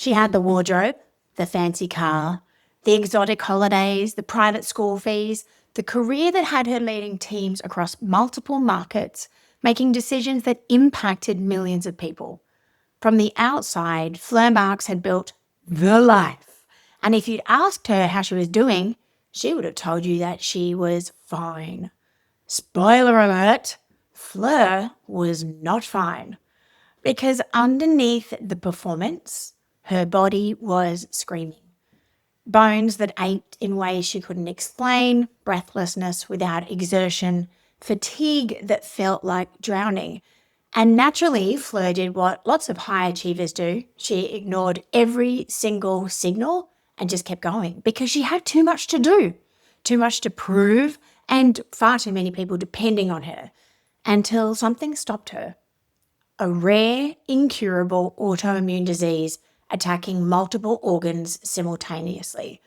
She had the wardrobe, the fancy car, the exotic holidays, the private school fees, the career that had her leading teams across multiple markets, making decisions that impacted millions of people. From the outside, Fleur Marks had built the life. And if you'd asked her how she was doing, she would have told you that she was fine. Spoiler alert, Fleur was not fine. Because underneath the performance, her body was screaming. Bones that ached in ways she couldn't explain, breathlessness without exertion, fatigue that felt like drowning. And naturally, Fleur did what lots of high achievers do. She ignored every single signal and just kept going because she had too much to do, too much to prove, and far too many people depending on her until something stopped her. A rare, incurable autoimmune disease attacking multiple organs simultaneously.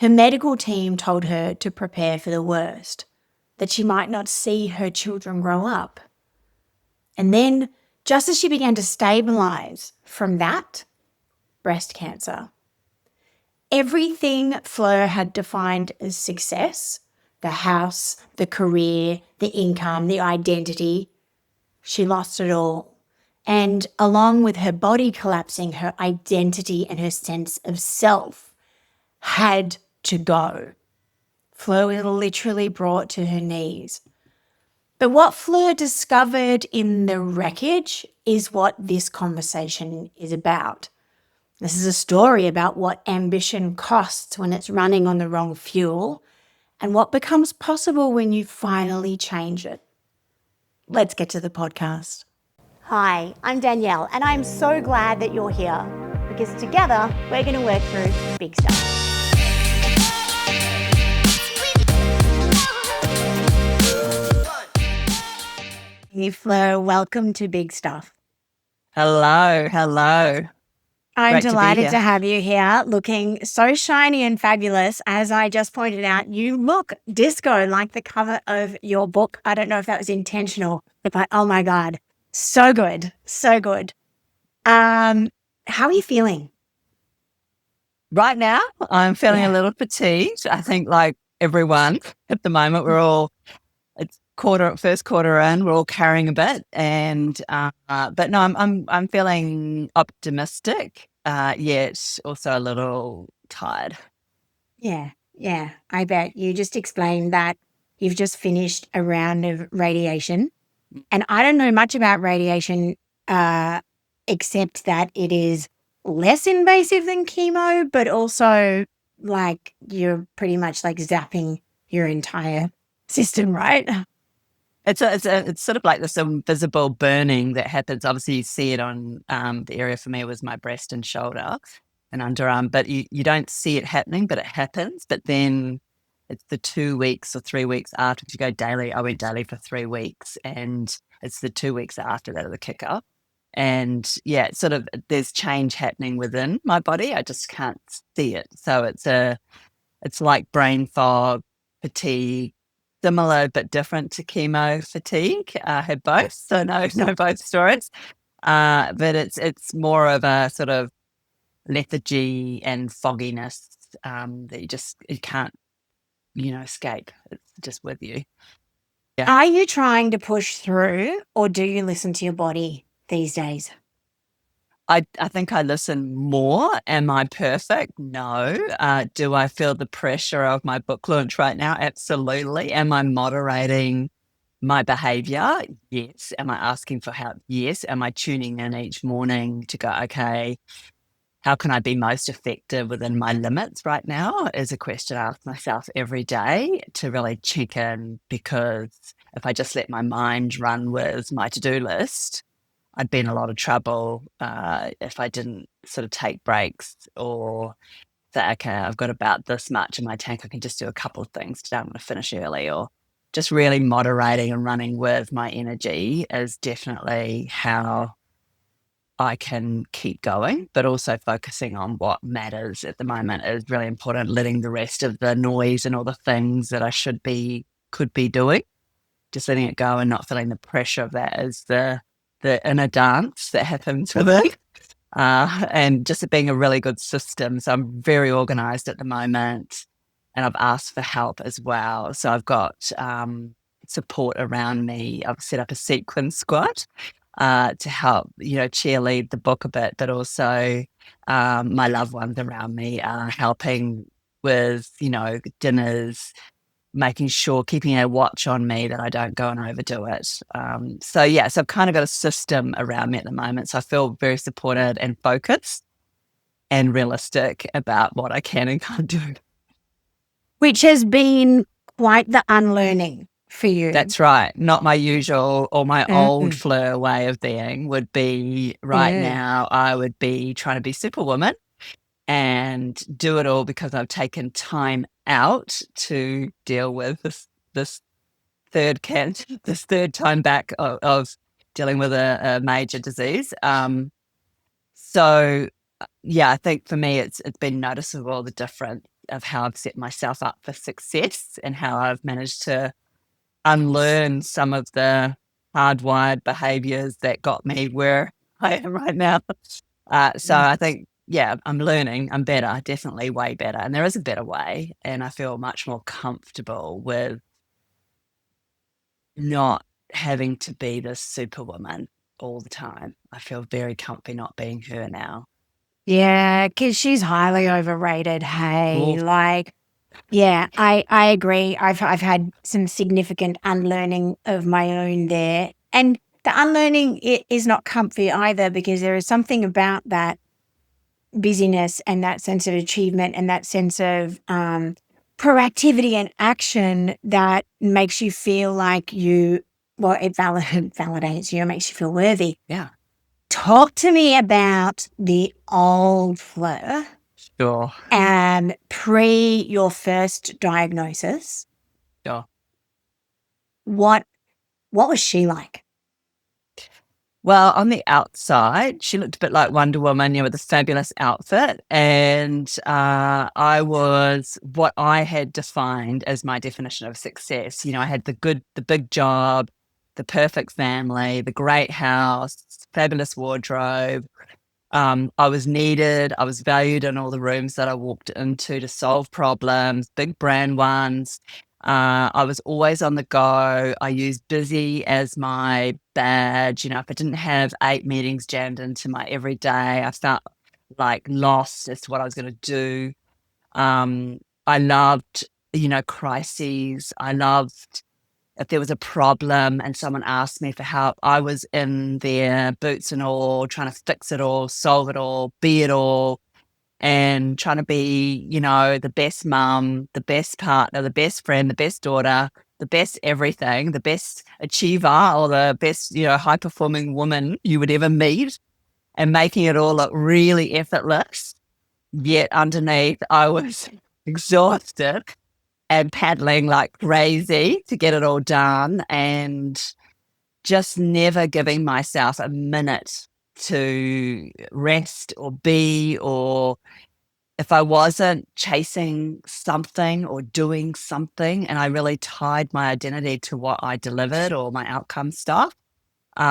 Her medical team told her to prepare for the worst, that she might not see her children grow up. And then, just as she began to stabilize from that, breast cancer. Everything Fleur had defined as success, the house, the career, the income, the identity, she lost it all. And along with her body collapsing, her identity and her sense of self had to go. Fleur was literally brought to her knees. But what Fleur discovered in the wreckage is what this conversation is about. This is a story about what ambition costs when it's running on the wrong fuel and what becomes possible when you finally change it. Let's get to the podcast. Hi, I'm Danielle, and I'm so glad that you're here because together we're going to work through big stuff. Hey Fleur, welcome to Big Stuff. Hello. I'm Great delighted to have you here, looking so shiny and fabulous. As I just pointed out, you look disco like the cover of your book. I don't know if that was intentional, but oh my God. So good. So good. How are you feeling? Right now, I'm feeling Yeah. a little fatigued. I think like everyone at the moment, it's first quarter in, we're all carrying a bit. And, but no, I'm feeling optimistic, yet also a little tired. Yeah. I bet you just explained that you've just finished a round of radiation. And I don't know much about radiation, except that it is less invasive than chemo, but also like you're pretty much like zapping your entire system, right? It's sort of like this invisible burning that happens. Obviously, you see it on the area for me was my breast and shoulder and underarm, but you don't see it happening, but it happens. But then it's the 2 weeks or 3 weeks after you go daily. I went daily for 3 weeks, and it's the 2 weeks after that of the kicker. And yeah, it's sort of there's change happening within my body. I just can't see it. So it's like brain fog, fatigue, similar but different to chemo fatigue. I had both, so no both stories. But it's more of a sort of lethargy and fogginess that you can't escape. It's just with you. Yeah. Are you trying to push through or do you listen to your body these days? I think I listen more. Am I perfect? No. Do I feel the pressure of my book launch right now? Absolutely. Am I moderating my behavior? Yes. Am I asking for help? Yes. Am I tuning in each morning to go, okay, how can I be most effective within my limits right now? Is a question I ask myself every day to really check in, because if I just let my mind run with my to-do list, I'd be in a lot of trouble if I didn't sort of take breaks or say, okay, I've got about this much in my tank. I can just do a couple of things today. I'm going to finish early, or just really moderating and running with my energy is definitely how I can keep going, but also focusing on what matters at the moment is really important. Letting the rest of the noise and all the things that I could be doing, just letting it go and not feeling the pressure of that is the inner dance that happens within. and just it being a really good system. So I'm very organized at the moment, and I've asked for help as well. So I've got support around me. I've set up a sequin squad to help, cheerlead the book a bit, but also my loved ones around me are helping with, dinners, making sure, keeping a watch on me that I don't go and overdo it. So I've kind of got a system around me at the moment. So I feel very supported and focused and realistic about what I can and can't do. Which has been quite the unlearning for you. That's right. Not my usual or my old Mm. Fleur way of being would be right now. I would be trying to be superwoman and do it all because I've taken time out to deal with this this third time back of dealing with a major disease. I think for me it's been noticeable the difference of how I've set myself up for success and how I've managed to unlearn some of the hardwired behaviors that got me where I am right now. So I think, I'm learning. I'm better, definitely way better. And there is a better way. And I feel much more comfortable with not having to be this superwoman all the time. I feel very comfy not being her now. Yeah, because she's highly overrated. Hey, Oof. I agree. I've had some significant unlearning of my own there, and the unlearning is not comfy either, because there is something about that busyness and that sense of achievement and that sense of proactivity and action that makes you feel like it validates you, it makes you feel worthy. Yeah. Talk to me about the old Fleur Sure. and pre your first diagnosis. Sure. What was she like? Well, on the outside, she looked a bit like Wonder Woman, with a fabulous outfit. And I was what I had defined as my definition of success. I had the big job, the perfect family, the great house, fabulous wardrobe. I was needed. I was valued in all the rooms that I walked into to solve problems, big brand ones. I was always on the go. I used busy as my badge. If I didn't have 8 meetings jammed into my everyday, I felt like lost as to what I was going to do. I loved, crises. I loved if there was a problem and someone asked me for help, I was in there, boots and all, trying to fix it all, solve it all, be it all, and trying to be, the best mum, the best partner, the best friend, the best daughter, the best everything, the best achiever, or the best, high performing woman you would ever meet, and making it all look really effortless. Yet underneath, I was exhausted and paddling like crazy to get it all done, and just never giving myself a minute to rest or be, or if I wasn't chasing something or doing something and I really tied my identity to what I delivered or my outcome stuff,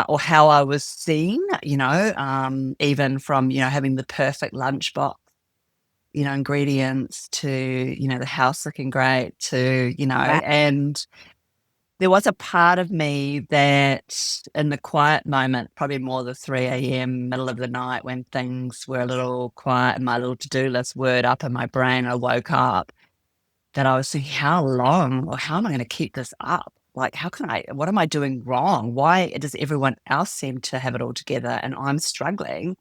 or how I was seen, even from, having the perfect lunchbox, ingredients to, the house looking great to, Wow. and there was a part of me that in the quiet moment, probably more the 3 a.m., middle of the night when things were a little quiet and my little to-do list whirred up in my brain, I woke up, that I was thinking, how long or how am I going to keep this up? Like, what am I doing wrong? Why does everyone else seem to have it all together and I'm struggling?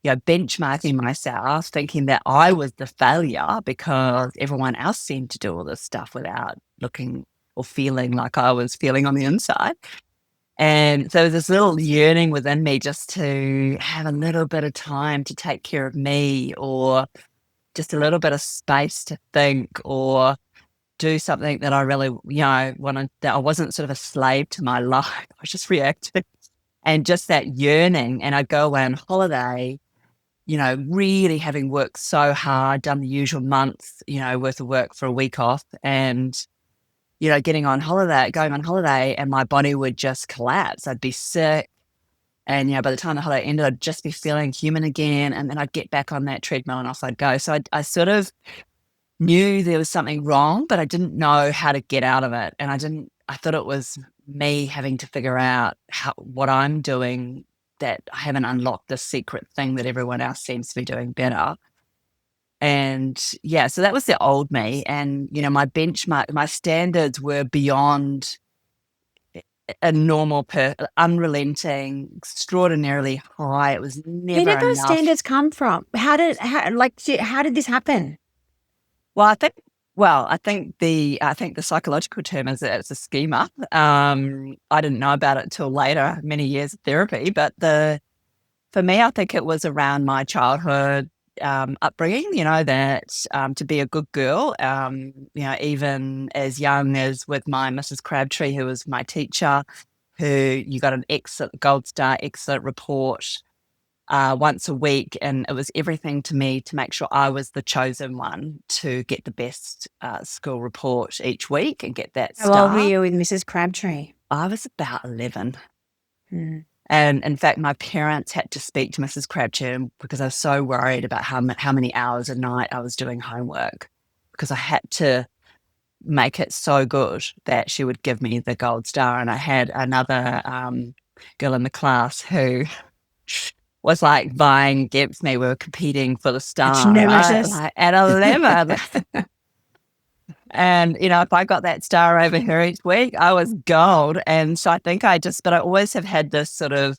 Benchmarking myself, thinking that I was the failure because everyone else seemed to do all this stuff without looking or feeling like I was feeling on the inside. And so there's this little yearning within me just to have a little bit of time to take care of me, or just a little bit of space to think, or do something that I really, wanted, that I wasn't sort of a slave to my life. I was just reacting, and just that yearning. And I'd go away on holiday, really having worked so hard, done the usual month, worth of work for a week off, and, going on holiday, and my body would just collapse. I'd be sick. And, by the time the holiday ended, I'd just be feeling human again. And then I'd get back on that treadmill and off I'd go. So I sort of knew there was something wrong, but I didn't know how to get out of it. And I thought it was me having to figure out what I'm doing, that I haven't unlocked this secret thing that everyone else seems to be doing better. And so that was the old me. And, my benchmark, my standards were beyond a normal, unrelenting, extraordinarily high. It was never Where did those enough. standards come from? How did this happen? Well, I think the psychological term is that it's a schema. I didn't know about it till later, many years of therapy. But for me, I think it was around my childhood upbringing. That to be a good girl. Even as young as with my Mrs. Crabtree, who was my teacher, who you got an excellent gold star, excellent report once a week, and it was everything to me to make sure I was the chosen one to get the best school report each week and get that star. How old were you with Mrs. Crabtree? I was about 11. Hmm. And in fact, my parents had to speak to Mrs. Crabtree because I was so worried about how many hours a night I was doing homework, because I had to make it so good that she would give me the gold star. And I had another girl in the class who was like vying against me. We were competing for the star, right? Like at 11. And, if I got that star over her each week, I was gold. And so I think but I always have had this sort of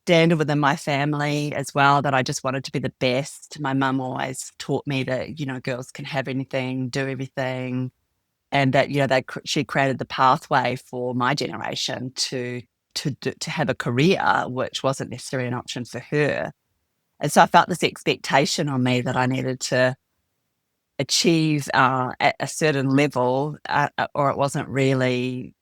standard within my family as well, that I just wanted to be the best. My mum always taught me that, girls can have anything, do everything. And that, she created the pathway for my generation to have a career, which wasn't necessarily an option for her. And so I felt this expectation on me that I needed to achieve at a certain level, or it wasn't really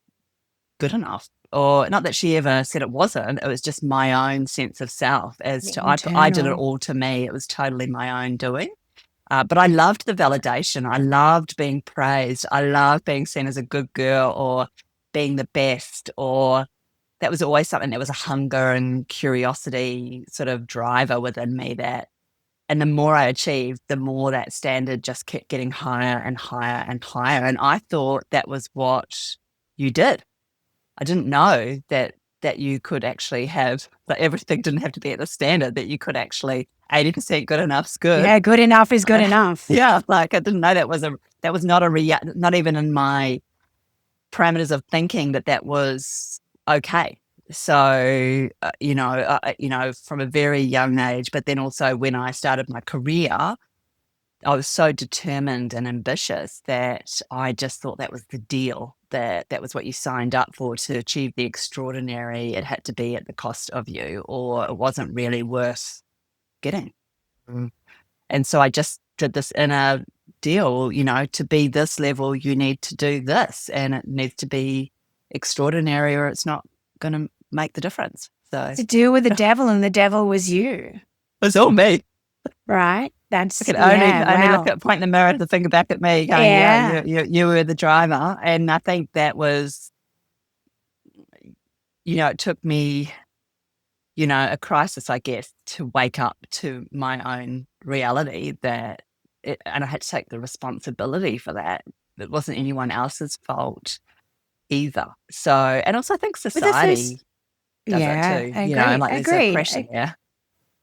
good enough. Or not that she ever said it wasn't. It was just my own sense of self as to I did it all to me. It was totally my own doing. But I loved the validation. I loved being praised. I loved being seen as a good girl or being the best, or that was always something that was a hunger and curiosity sort of driver within me. And the more I achieved, the more that standard just kept getting higher and higher and higher. And I thought that was what you did. I didn't know that you could actually have, that everything didn't have to be at the standard, that you could actually 80% good enough's good. Yeah, good enough is good enough. Yeah, like I didn't know that was not not even in my parameters of thinking that was okay. So, from a very young age, but then also when I started my career, I was so determined and ambitious that I just thought that was the deal, that was what you signed up for. To achieve the extraordinary, it had to be at the cost of you, or it wasn't really worth getting. Mm. And so I just did this inner deal, to be this level, you need to do this, and it needs to be extraordinary or it's not going to make the difference. So to deal with the devil, and the devil was you. It's all me. Right? That's I could only look at, point the mirror, the finger back at me, going, yeah, you were the driver. And I think that was, it took me, a crisis, I guess, to wake up to my own reality, and I had to take the responsibility for that. It wasn't anyone else's fault either. So, and also I think society does it too. Agreed. There's a pressure there.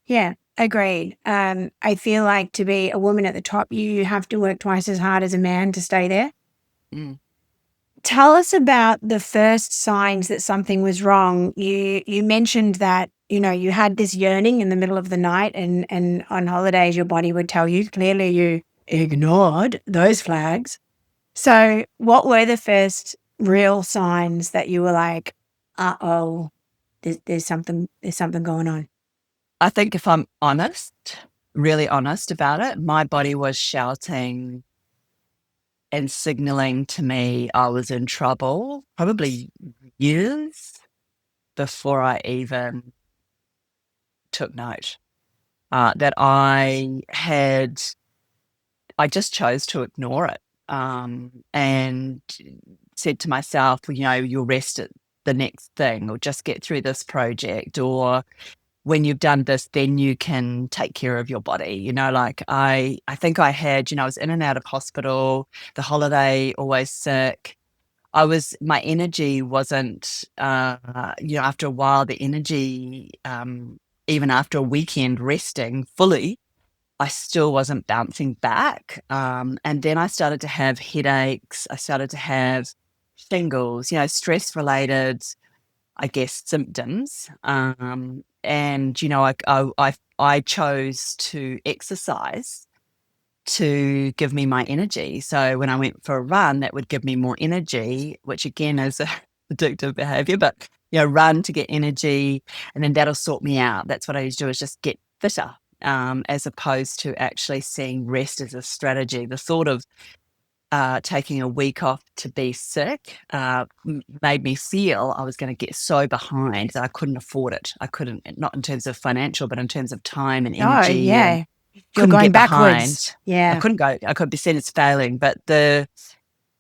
Yeah, agreed. I feel like to be a woman at the top, you have to work twice as hard as a man to stay there. Mm. Tell us about the first signs that something was wrong. You mentioned that, you had this yearning in the middle of the night, and on holidays your body would tell you. Clearly you ignored those flags. So what were the first real signs that you were like, uh-oh, there's something going on? I think if I'm honest, really honest about it, my body was shouting and signaling to me I was in trouble, probably years before I even took note. That I just chose to ignore it, and said to myself, you'll rest at the next thing, or just get through this project, or when you've done this, then you can take care of your body. Like I think I had, I was in and out of hospital, the holiday, always sick. My energy wasn't, after a while, the energy, even after a weekend resting fully, I still wasn't bouncing back. And then I started to have headaches. I started to have shingles, stress related, I guess, symptoms. And, I chose to exercise to give me my energy. So when I went for a run, that would give me more energy, which again is a addictive behavior, but run to get energy, and then that'll sort me out. That's what I used to do, is just get fitter, as opposed to actually seeing rest as a strategy. The thought of taking a week off to be sick made me feel I was going to get so behind that I couldn't afford it. I couldn't, not in terms of financial, but in terms of time and Oh, energy, and yeah. You're couldn't going get backwards. behind. Yeah. I could be seen as failing, but the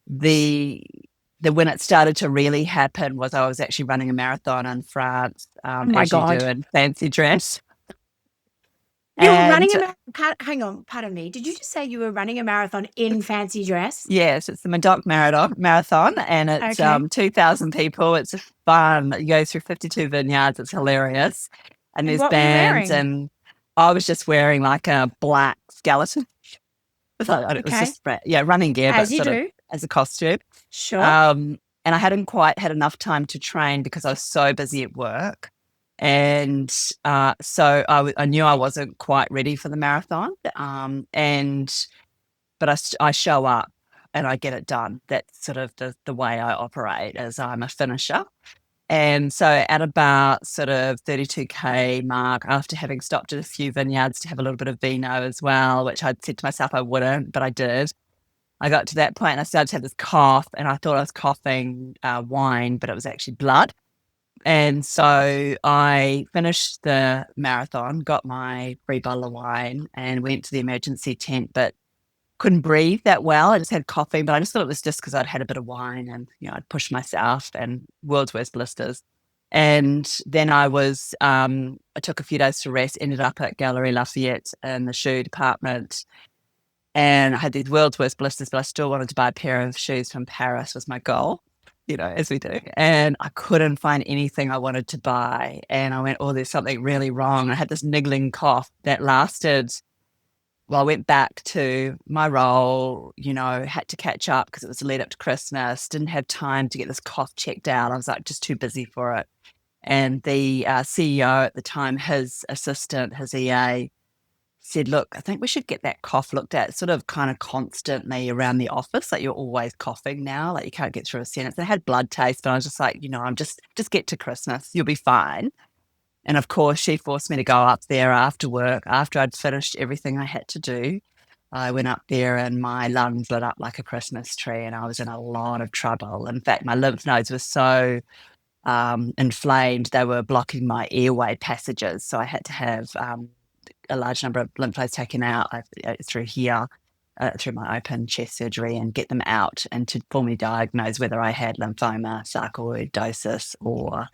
when it started to really happen was I was actually running a marathon in France, Oh my as you do God. in fancy dress. You were And running a marathon. Hang on, pardon me. Did you just say you were running a marathon in fancy dress? yes, it's the Medoc Marathon, and it's Okay. 2,000 people. It's fun. You go through 52 vineyards. It's hilarious. And And there's what were you bands, wearing? and I was just wearing like a black skeleton. It was Okay. just, running gear, As but you sort of do. as a costume. Sure. And I hadn't quite had enough time to train because I was so busy at work. And so I knew I wasn't quite ready for the marathon. But I show up and I get it done. That's sort of the way I operate, as I'm a finisher. And so at about sort of 32K mark, after having stopped at a few vineyards to have a little bit of vino as well, which I'd said to myself I wouldn't, but I did. I got to that point and I started to have this cough, and I thought I was coughing wine, but it was actually blood. And so I finished the marathon, got my free bottle of wine, and went to the emergency tent, but couldn't breathe that well. I just had coughing, but I just thought it was just because I'd had a bit of wine, and I'd pushed myself, and world's worst blisters. And then I took a few days to rest, ended up at Galerie Lafayette in the shoe department, and I had these world's worst blisters, but I still wanted to buy a pair of shoes from Paris, was my goal, as we do. And I couldn't find anything I wanted to buy. And I went, oh, there's something really wrong. I had this niggling cough that lasted. Well, I went back to my role, had to catch up because it was the lead up to Christmas, didn't have time to get this cough checked out. I was like just too busy for it. And the CEO at the time, his assistant, his EA, said, look, I think we should get that cough looked at sort of kind of constantly around the office. Like, you're always coughing now, like you can't get through a sentence. I had blood taste, but I was just like, I'm just get to Christmas, you'll be fine. And of course, she forced me to go up there after work, after I'd finished everything I had to do. I went up there and my lungs lit up like a Christmas tree, and I was in a lot of trouble. In fact, my lymph nodes were so inflamed, they were blocking my airway passages. So I had to have a large number of lymph nodes taken out through here, through my open chest surgery, and get them out, and to formally diagnose whether I had lymphoma, sarcoidosis, or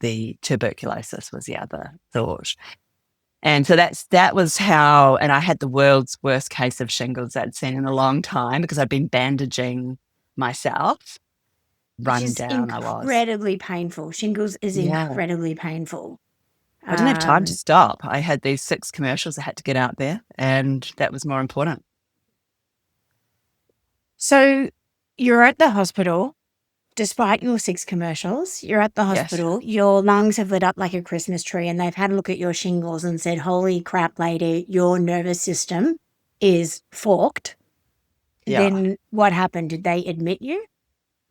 the tuberculosis was the other thought. And so that was how, and I had the world's worst case of shingles I'd seen in a long time because I'd been bandaging myself. Which Run is down I was. incredibly painful. Shingles is Yeah. incredibly painful. I didn't have time to stop. I had these 6 commercials I had to get out there, and that was more important. So you're at the hospital, despite your 6 commercials, you're at the Yes. hospital, your lungs have lit up like a Christmas tree, and they've had a look at your shingles and said, holy crap, lady, your nervous system is forked. Yeah. Then what happened? Did they admit you?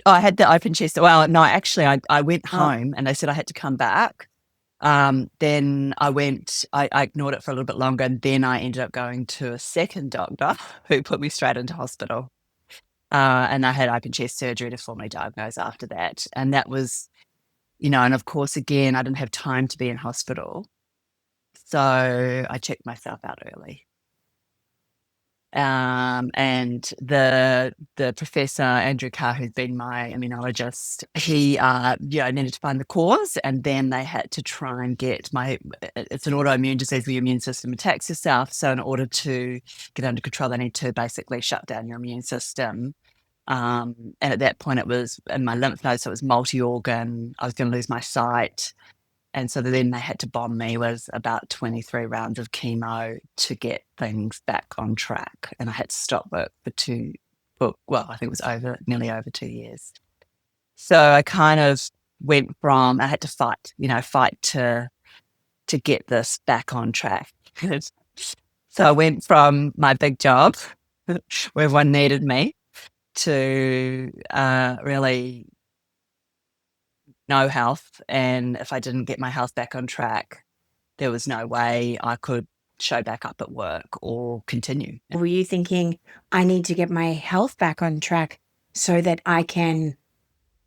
Oh, I had the open chest. Well, no, actually, I went Oh. home and they said I had to come back. Then I ignored it for a little bit longer, and then I ended up going to a second doctor who put me straight into hospital. And I had open chest surgery to formally diagnose after that. And that was, and of course, again, I didn't have time to be in hospital. So I checked myself out early. And the professor, Andrew Carr, who's been my immunologist, he needed to find the cause, and then they had to try and get it's an autoimmune disease where your immune system attacks yourself. So in order to get under control, they need to basically shut down your immune system. And at that point, it was in my lymph nodes, so it was multi-organ. I was going to lose my sight. And so then they had to bomb me with about 23 rounds of chemo to get things back on track. And I had to stop work I think it was nearly over 2 years. So I kind of went from, I had to fight to get this back on track. So I went from my big job where everyone needed me to really no health. And if I didn't get my health back on track, there was no way I could show back up at work or continue. Were you thinking, I need to get my health back on track so that I can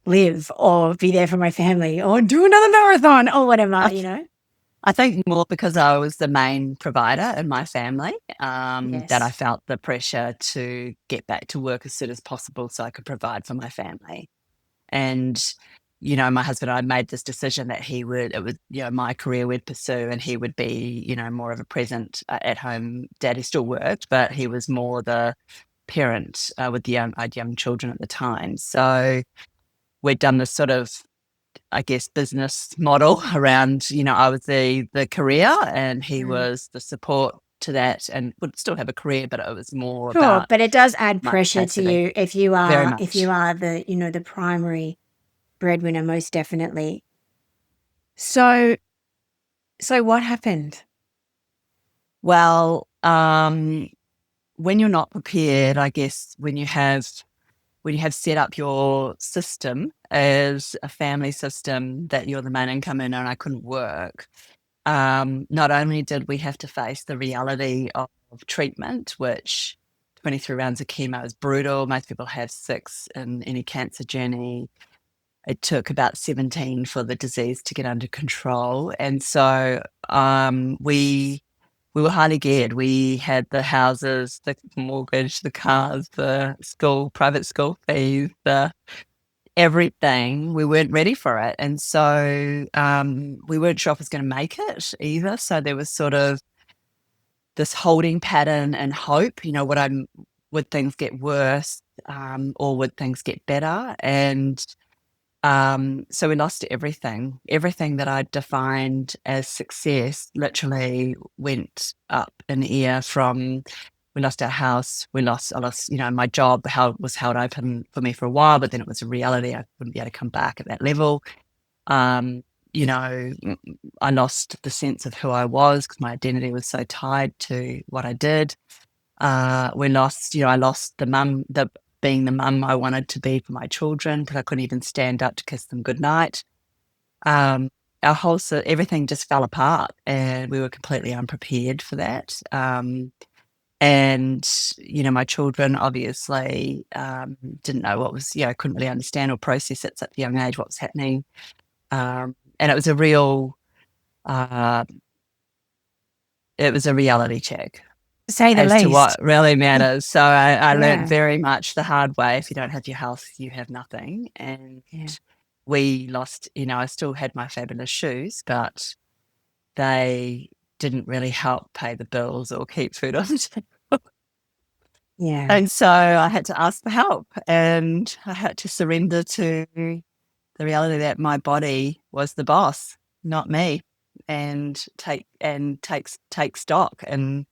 live or be there for my family or do another marathon or whatever, I think more because I was the main provider in my family, that I felt the pressure to get back to work as soon as possible so I could provide for my family. And my husband and I made this decision that it was my career we'd pursue, and he would be, more of a present at home dad. He still worked, but he was more the parent with I had young children at the time. So we'd done this sort of, I guess, business model around, I was the career and he was the support to that, and would still have a career, but it was more about. But it does add pressure to you if you Very are much. the the primary breadwinner, most definitely. So what happened? Well, when you're not prepared, I guess when you have set up your system as a family system that you're the main income earner and I couldn't work, not only did we have to face the reality of treatment, which 23 rounds of chemo is brutal. Most people have 6 in any cancer journey. It took about 17 for the disease to get under control. And so we were highly geared. We had the houses, the mortgage, the cars, the private school fees, everything. We weren't ready for it. And so we weren't sure if it was going to make it either. So there was sort of this holding pattern and hope, would things get worse or would things get better? And so we lost everything that I'd defined as success literally went up in the air. We lost our house. I lost, my job was held open for me for a while, but then it was a reality. I wouldn't be able to come back at that level. I lost the sense of who I was because my identity was so tied to what I did. I lost being the mum I wanted to be for my children, but I couldn't even stand up to kiss them goodnight. Everything just fell apart, and we were completely unprepared for that. And my children obviously didn't know what was, couldn't really understand or process at such a young age what was happening. And it was a reality check. Say the as least. To what really matters. So I learned very much the hard way. If you don't have your health, you have nothing. And we lost, I still had my fabulous shoes, but they didn't really help pay the bills or keep food on the table. Yeah. And so I had to ask for help, and I had to surrender to the reality that my body was the boss, not me, and take stock and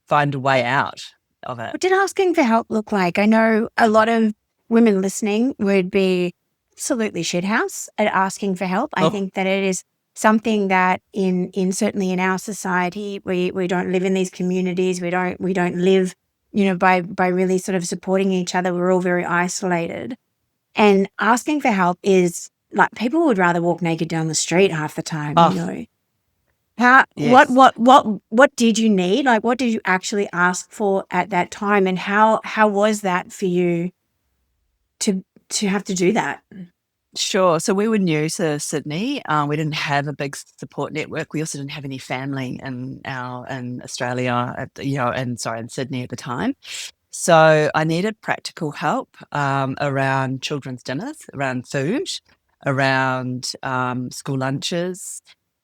find a way out of it. What did asking for help look like? I know a lot of women listening would be absolutely shithouse at asking for help. I think that it is something that in certainly in our society, we don't live in these communities. We don't live, by really sort of supporting each other. We're all very isolated. And asking for help is like people would rather walk naked down the street half the time, What did you need? Like, what did you actually ask for at that time, and how was that for you to have to do that? Sure. So we were new to Sydney. We didn't have a big support network. We also didn't have any family in Australia, in Sydney at the time. So I needed practical help around children's dinners, around food, around school lunches,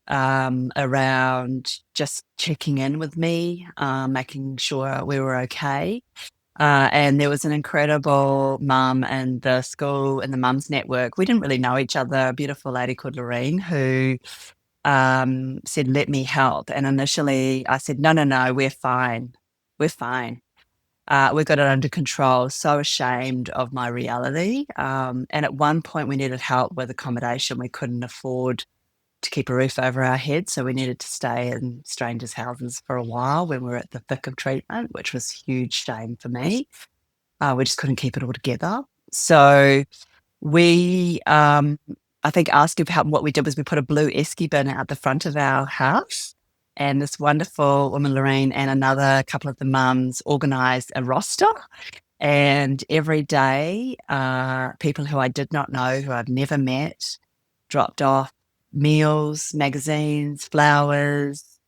around just checking in with me, making sure we were okay. And there was an incredible mum in the school, in the mums network. We didn't really know each other. A beautiful lady called Lorraine who said, "Let me help." And initially I said, "No, no, no, we're fine. We're fine. We've got it under control." So ashamed of my reality. And at one point, we needed help with accommodation. We couldn't afford to keep a roof over our heads. So we needed to stay in strangers' houses for a while when we were at the thick of treatment, which was a huge shame for me. We just couldn't keep it all together. So we, I think, asking for help. What we did was we put a blue esky bin out the front of our house. And this wonderful woman, Lorraine, and another couple of the mums organised a roster. And every day, people who I did not know, who I've never met, dropped off meals, magazines, flowers,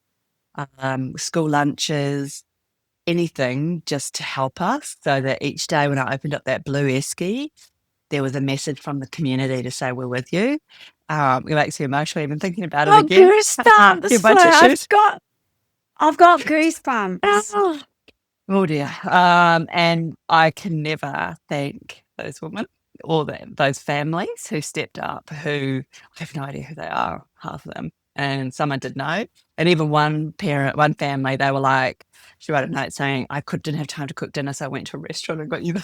school lunches, anything just to help us, so that each day when I opened up that blue esky, there was a message from the community to say, "We're with you." It makes me emotional even thinking about it Oh, again. goosebumps, A bunch Fleur. of shoes. I've got goosebumps. Oh dear. And I can never thank those women or those families who stepped up, who I have no idea who they are, half of them. And some I did know. And even one family, they were like, she wrote a note saying, didn't have time to cook dinner, so I went to a restaurant and got you the.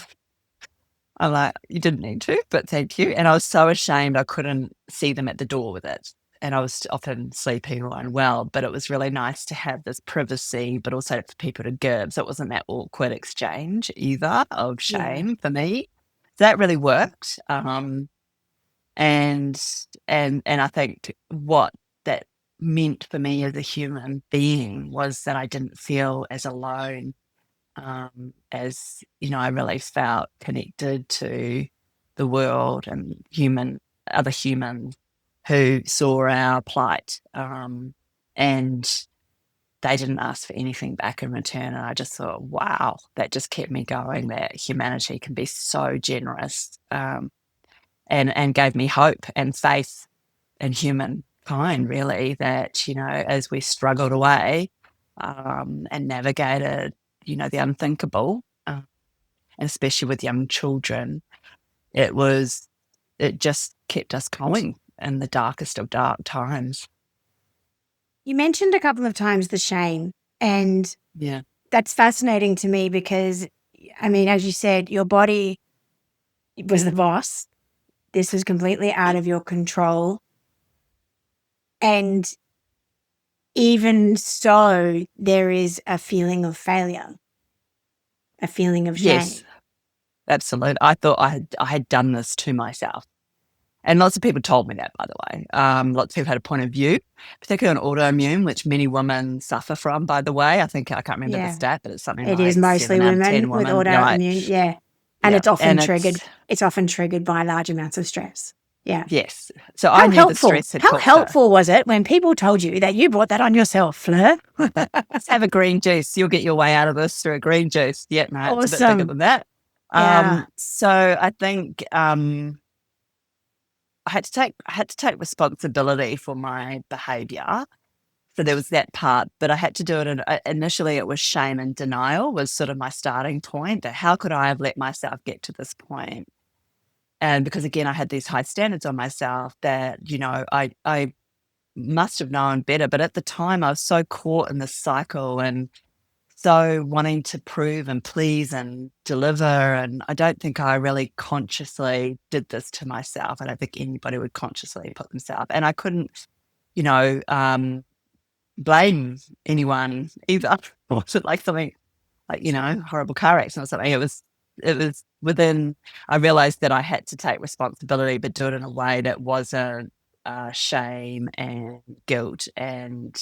I'm like, you didn't need to, but thank you. And I was so ashamed I couldn't see them at the door with it. And I was often sleepy or unwell, but it was really nice to have this privacy, but also for people to give. So it wasn't that awkward exchange either of shame for me. So that really worked. And I think what that meant for me as a human being was that I didn't feel as alone, as I really felt connected to the world and other humans who saw our plight, and they didn't ask for anything back in return. And I just thought, wow, that just kept me going. That humanity can be so generous, and gave me hope and faith in humankind. Really, that as we struggled away, and navigated the unthinkable, and especially with young children, it just kept us going in the darkest of dark times. You mentioned a couple of times the shame, and Yeah. that's fascinating to me because, I mean, as you said, your body was the boss. This was completely out of your control. And even so, there is a feeling of failure, a feeling of shame. Yes, absolutely. I thought I had done this to myself. And lots of people told me that, by the way. Lots of people had a point of view, particularly on autoimmune, which many women suffer from, by the way. I can't remember the stat, but it's something It is like mostly 7 out of 10 women with women. autoimmune, yeah. And Yeah. it's often And triggered. It's often triggered by large amounts of stress. Yeah. Yes. So I knew the stress had How helpful was it when people told you that you brought that on yourself, Fleur? Let's have a green juice. You'll get your way out of this through a green juice. Yeah, no, it's a bit bigger than that. Yeah. So I think I had to take responsibility for my behavior. So there was that part, but I had to do it. Initially, it was shame and denial was sort of my starting point. That how could I have let myself get to this point? And because again, I had these high standards on myself that I must have known better. But at the time, I was so caught in this cycle and so wanting to prove and please and deliver. And I don't think I really consciously did this to myself. I don't think anybody would consciously put themselves. And I couldn't, blame anyone either. Was it like something like, horrible car accident or something? It was within, I realized that I had to take responsibility, but do it in a way that wasn't shame and guilt and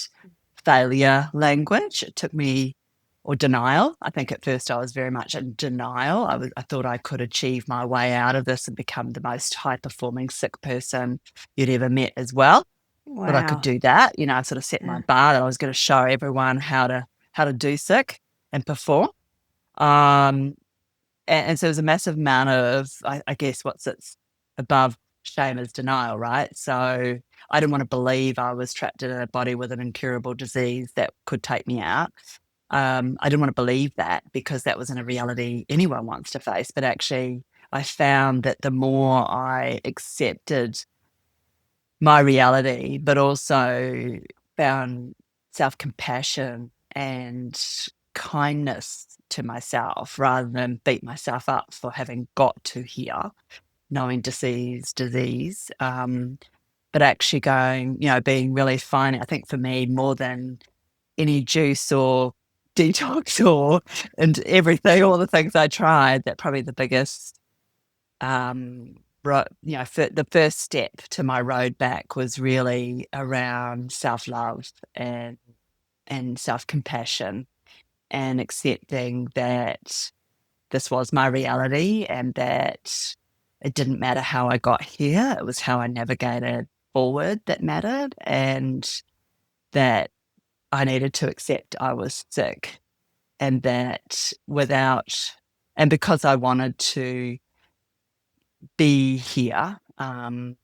failure language. It took me or denial. I think at first I was very much in denial. I thought I could achieve my way out of this and become the most high-performing sick person you'd ever met as well. But I could Wow. do that. I sort of set my Yeah. bar that I was going to show everyone how to do sick and perform. Um, and so there's a massive amount of, I guess, what sits above shame is denial, right? So I didn't want to believe I was trapped in a body with an incurable disease that could take me out. I didn't want to believe that because that wasn't a reality anyone wants to face. But actually, I found that the more I accepted my reality, but also found self-compassion and kindness to myself rather than beat myself up for having got to here, knowing disease, but actually going, being really fine. I think for me, more than any juice or detox and everything, all the things I tried, that probably the biggest the first step to my road back was really around self-love and self-compassion and accepting that this was my reality and that it didn't matter how I got here. It was how I navigated forward that mattered, and that I needed to accept I was sick, and that and because I wanted to be here, and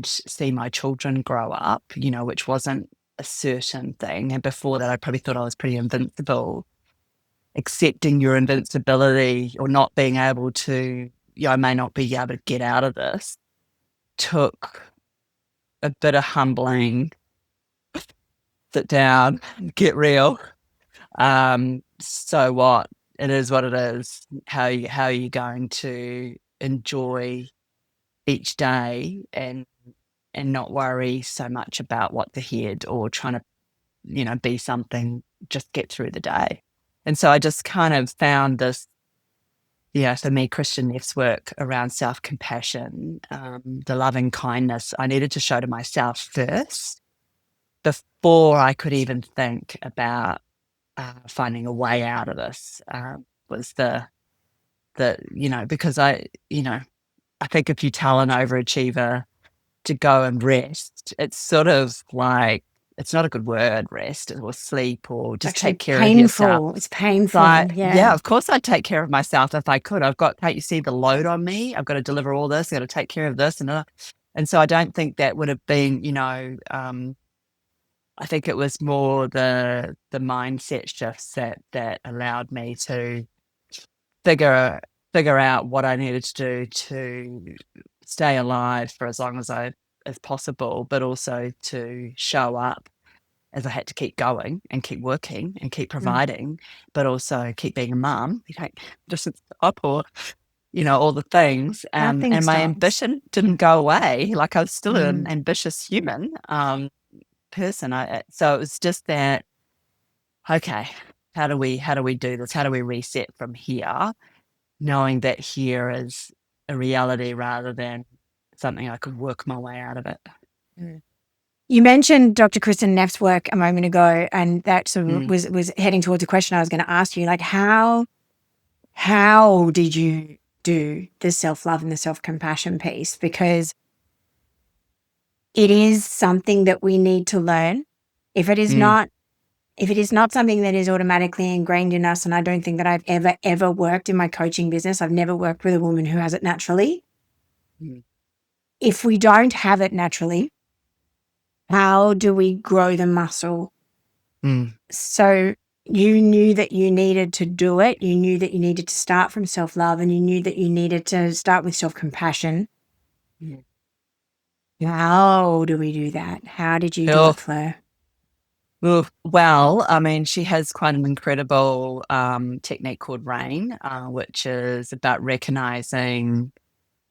see my children grow up, which wasn't a certain thing. And before that, I probably thought I was pretty invincible. Accepting your invincibility or not being able to, I may not be able to get out of this, took a bit of humbling, sit down, get real. So what? It is what it is. How are you going to enjoy each day and not worry so much about what the head or trying to, be something, just get through the day. And so I just kind of found this, for me, Christian Neff's work around self-compassion, the loving kindness I needed to show to myself first before I could even think about finding a way out of this, was because I think if you tell an overachiever to go and rest, it's sort of like, it's not a good word, rest or sleep or just Actually take care of yourself. painful. It's painful. Like, yeah, Yeah. of course I'd take care of myself if I could. Can't you see the load on me? I've got to deliver all this, I've got to take care of this. And so I don't think that would have been, I think it was more the mindset shifts that allowed me to figure figure out what I needed to do to stay alive for as long as possible, but also to show up as I had to keep going and keep working and keep Mm. providing, but also keep being a mum. You don't just stop or, all the things. Nothing And my stops. ambition didn't go away. Like I was still an Mm. ambitious human person. So it was just that, okay, how do we do this? How do we reset from here? Knowing that here is a reality rather than something I could work my way out of it. Mm. You mentioned Dr. Kristen Neff's work a moment ago, and that sort of Mm, was heading towards a question I was going to ask you. Like, how did you do the self-love and the self-compassion piece? Because it is something that we need to learn. If it is mm, not something that is automatically ingrained in us, and I don't think that I've ever worked in my coaching business, I've never worked with a woman who has it naturally. mm, If we don't have it naturally, how do we grow the muscle? mm, So you knew that you needed to do it. You knew that you needed to start from self-love, and you knew that you needed to start with self-compassion. mm. How do we do that? How did you do Oh, it, Fleur? well, I mean, she has quite an incredible technique called RAIN, which is about recognizing,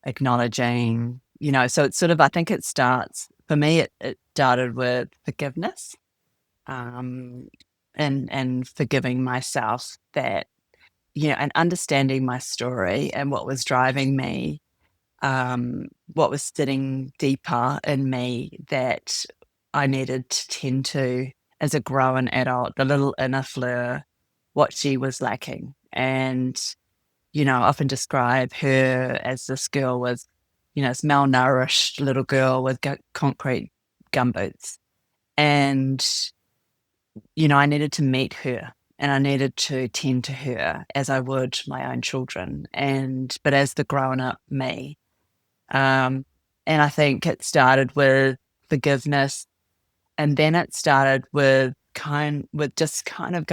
acknowledging, so it's sort of, I think it starts, for me, it started with forgiveness, um, and forgiving myself that, and understanding my story and what was driving me, what was sitting deeper in me that I needed to tend to as a grown adult, the little inner Fleur what she was lacking. And, I often describe her as this girl with, this malnourished little girl with concrete gumboots. And, I needed to meet her and I needed to tend to her as I would my own children. But as the grown up me, and I think it started with forgiveness, and then it started with just kind of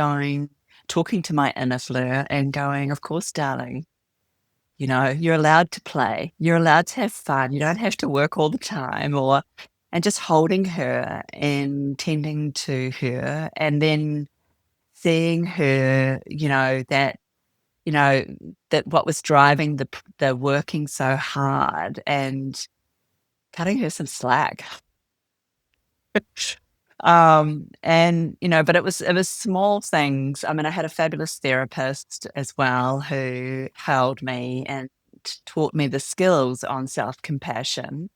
talking to my inner Fleur and going, of course, darling, you're allowed to play. You're allowed to have fun. You don't have to work all the time, and just holding her and tending to her, and then seeing her, that what was driving the working so hard, and cutting her some slack. But it was small things. I mean, I had a fabulous therapist as well who held me and taught me the skills on self-compassion.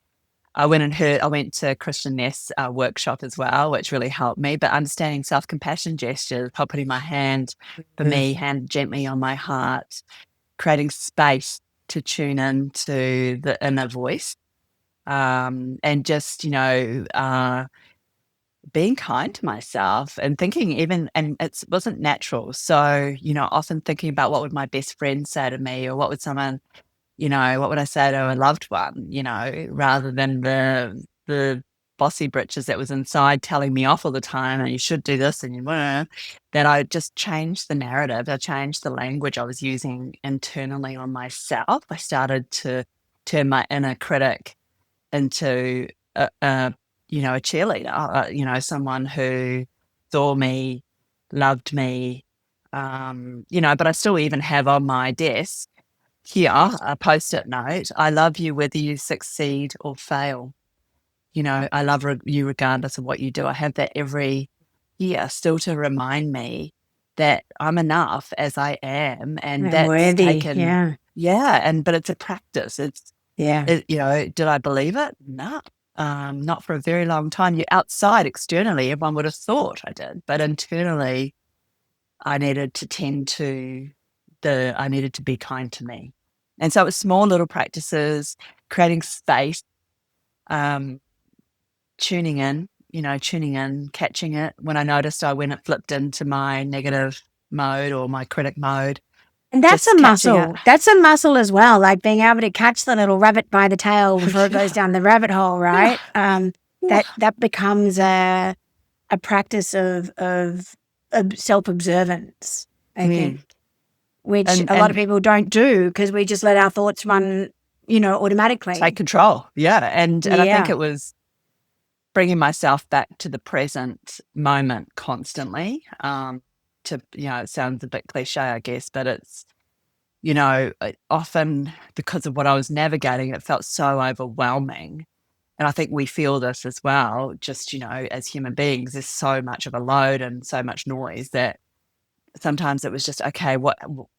I went to Christian Ness workshop as well, which really helped me. But understanding self-compassion gestures, putting my hand for me, hand gently on my heart, creating space to tune in to the inner voice, and just being kind to myself and thinking and it wasn't natural. So, often thinking about what would my best friend say to me, or what would what would I say to a loved one, rather than the bossy britches that was inside telling me off all the time, and you should do this and that I just changed the narrative. I changed the language I was using internally on myself. I started to turn my inner critic into a cheerleader, someone who saw me, loved me, but I still even have on my desk here a post-it note: I love you whether you succeed or fail. I love you regardless of what you do. I have that every year still to remind me that I'm enough as I am, and And that's worthy, taken. But it's a practice. Did I believe it? No. Not for a very long time. Externally, everyone would have thought I did, but internally, I needed to I needed to be kind to me. And so it was small little practices, creating space, tuning in, catching it. When I noticed when it flipped into my negative mode or my critic mode. And that's just a catching muscle. it. That's a muscle as well, like being able to catch the little rabbit by the tail before it goes down the rabbit hole, right? That becomes a practice of self-observance, I think, which a lot of people don't do because we just let our thoughts run, automatically. Take control. Yeah. And I think it was bringing myself back to the present moment constantly. It sounds a bit cliche, I guess, but it's, often because of what I was navigating, it felt so overwhelming. And I think we feel this as well, just, as human beings, there's so much of a load and so much noise that sometimes it was just, okay, what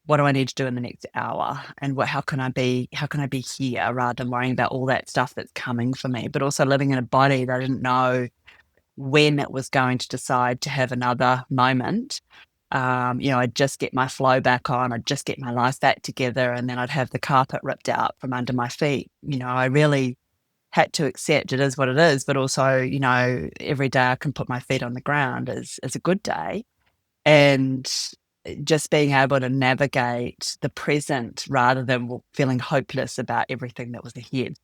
do I need to do in the next hour? And how can I be here, rather than worrying about all that stuff that's coming for me, but also living in a body that I didn't know when it was going to decide to have another moment. I'd just get my flow back on, I'd just get my life back together, and then I'd have the carpet ripped out from under my feet. I really had to accept it is what it is, but also, every day I can put my feet on the ground is a good day. And just being able to navigate the present rather than feeling hopeless about everything that was ahead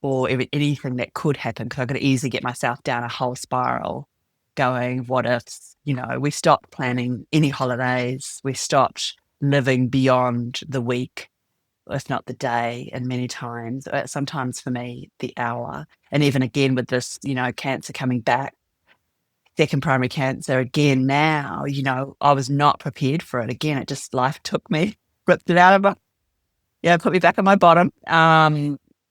or anything that could happen, because I could easily get myself down a whole spiral going, what if, we stopped planning any holidays, we stopped living beyond the week, if not the day, and many times, sometimes for me, the hour. And even again with this, cancer coming back, second primary cancer again now, I was not prepared for it. Again, it just, life took me, ripped it out of me, put me back on my bottom.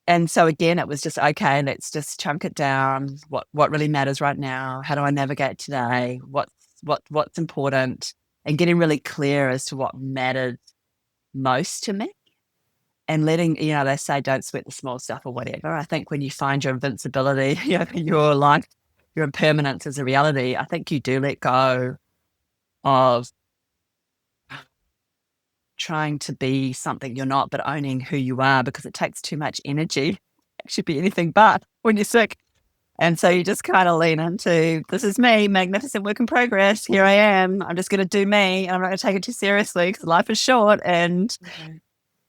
And so again, it was just, okay, let's just chunk it down. What really matters right now? How do I navigate today? What's important? And getting really clear as to what mattered most to me. And letting, they say don't sweat the small stuff or whatever. I think when you find your invincibility, your life, your impermanence is a reality, I think you do let go of trying to be something you're not, but owning who you are, because it takes too much energy. It should be anything but when you're sick. And so you just kind of lean into, this is me, magnificent work in progress. Here I am. I'm just going to do me. I'm not going to take it too seriously because life is short. And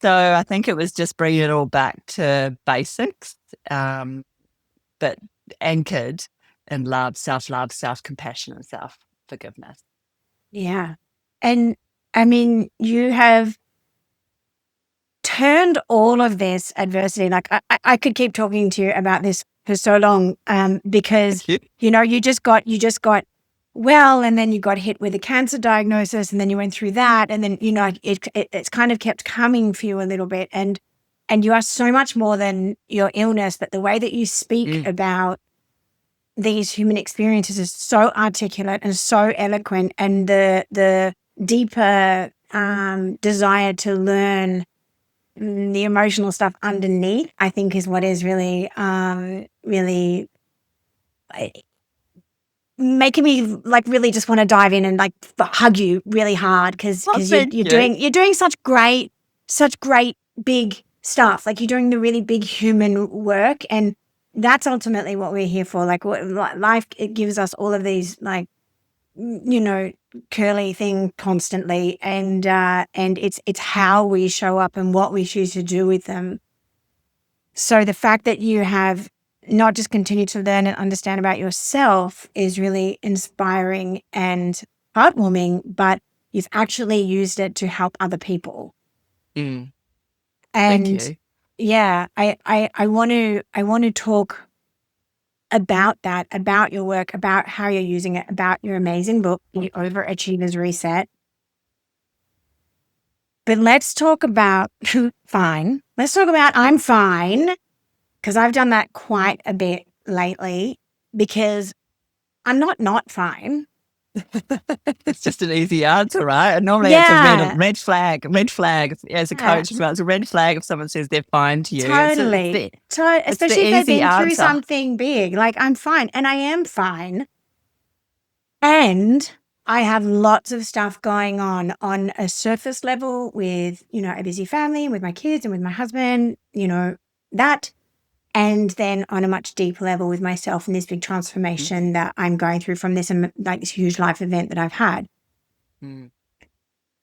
so I think it was just bringing it all back to basics, but anchored in love, self-compassion, and self-forgiveness. Yeah. And I mean, you have turned all of this adversity, like I could keep talking to you about this for so long, because, you just got well, and then you got hit with a cancer diagnosis, and then you went through that. And then, it's kind of kept coming for you a little bit. And you are so much more than your illness, but the way that you speak about these human experiences is so articulate and so eloquent, and the deeper desire to learn the emotional stuff underneath, I think, is what is really really making me like really just want to dive in and like hug you really hard, because you're doing such great big stuff. Like, you're doing the really big human work, and that's ultimately what we're here for. Like, what life, it gives us all of these, like, curly thing constantly, and it's how we show up and what we choose to do with them. So the fact that you have not just continued to learn and understand about yourself is really inspiring and heartwarming, but you've actually used it to help other people. Thank And you. yeah, I want to talk about that, about your work, about how you're using it, about your amazing book, The Overachiever's Reset. But let's talk about fine. Let's talk about I'm fine, because I've done that quite a bit lately, because I'm not fine. It's just an easy answer, right? And normally it's Yeah. a red flag. As a coach, it's a red flag if someone says they're fine to you. Totally. Especially if they've been through something big. Like, I'm fine, and I am fine. And I have lots of stuff going on a surface level with, a busy family, with my kids and with my husband, that. And then on a much deeper level with myself and this big transformation that I'm going through from this, like, this huge life event that I've had.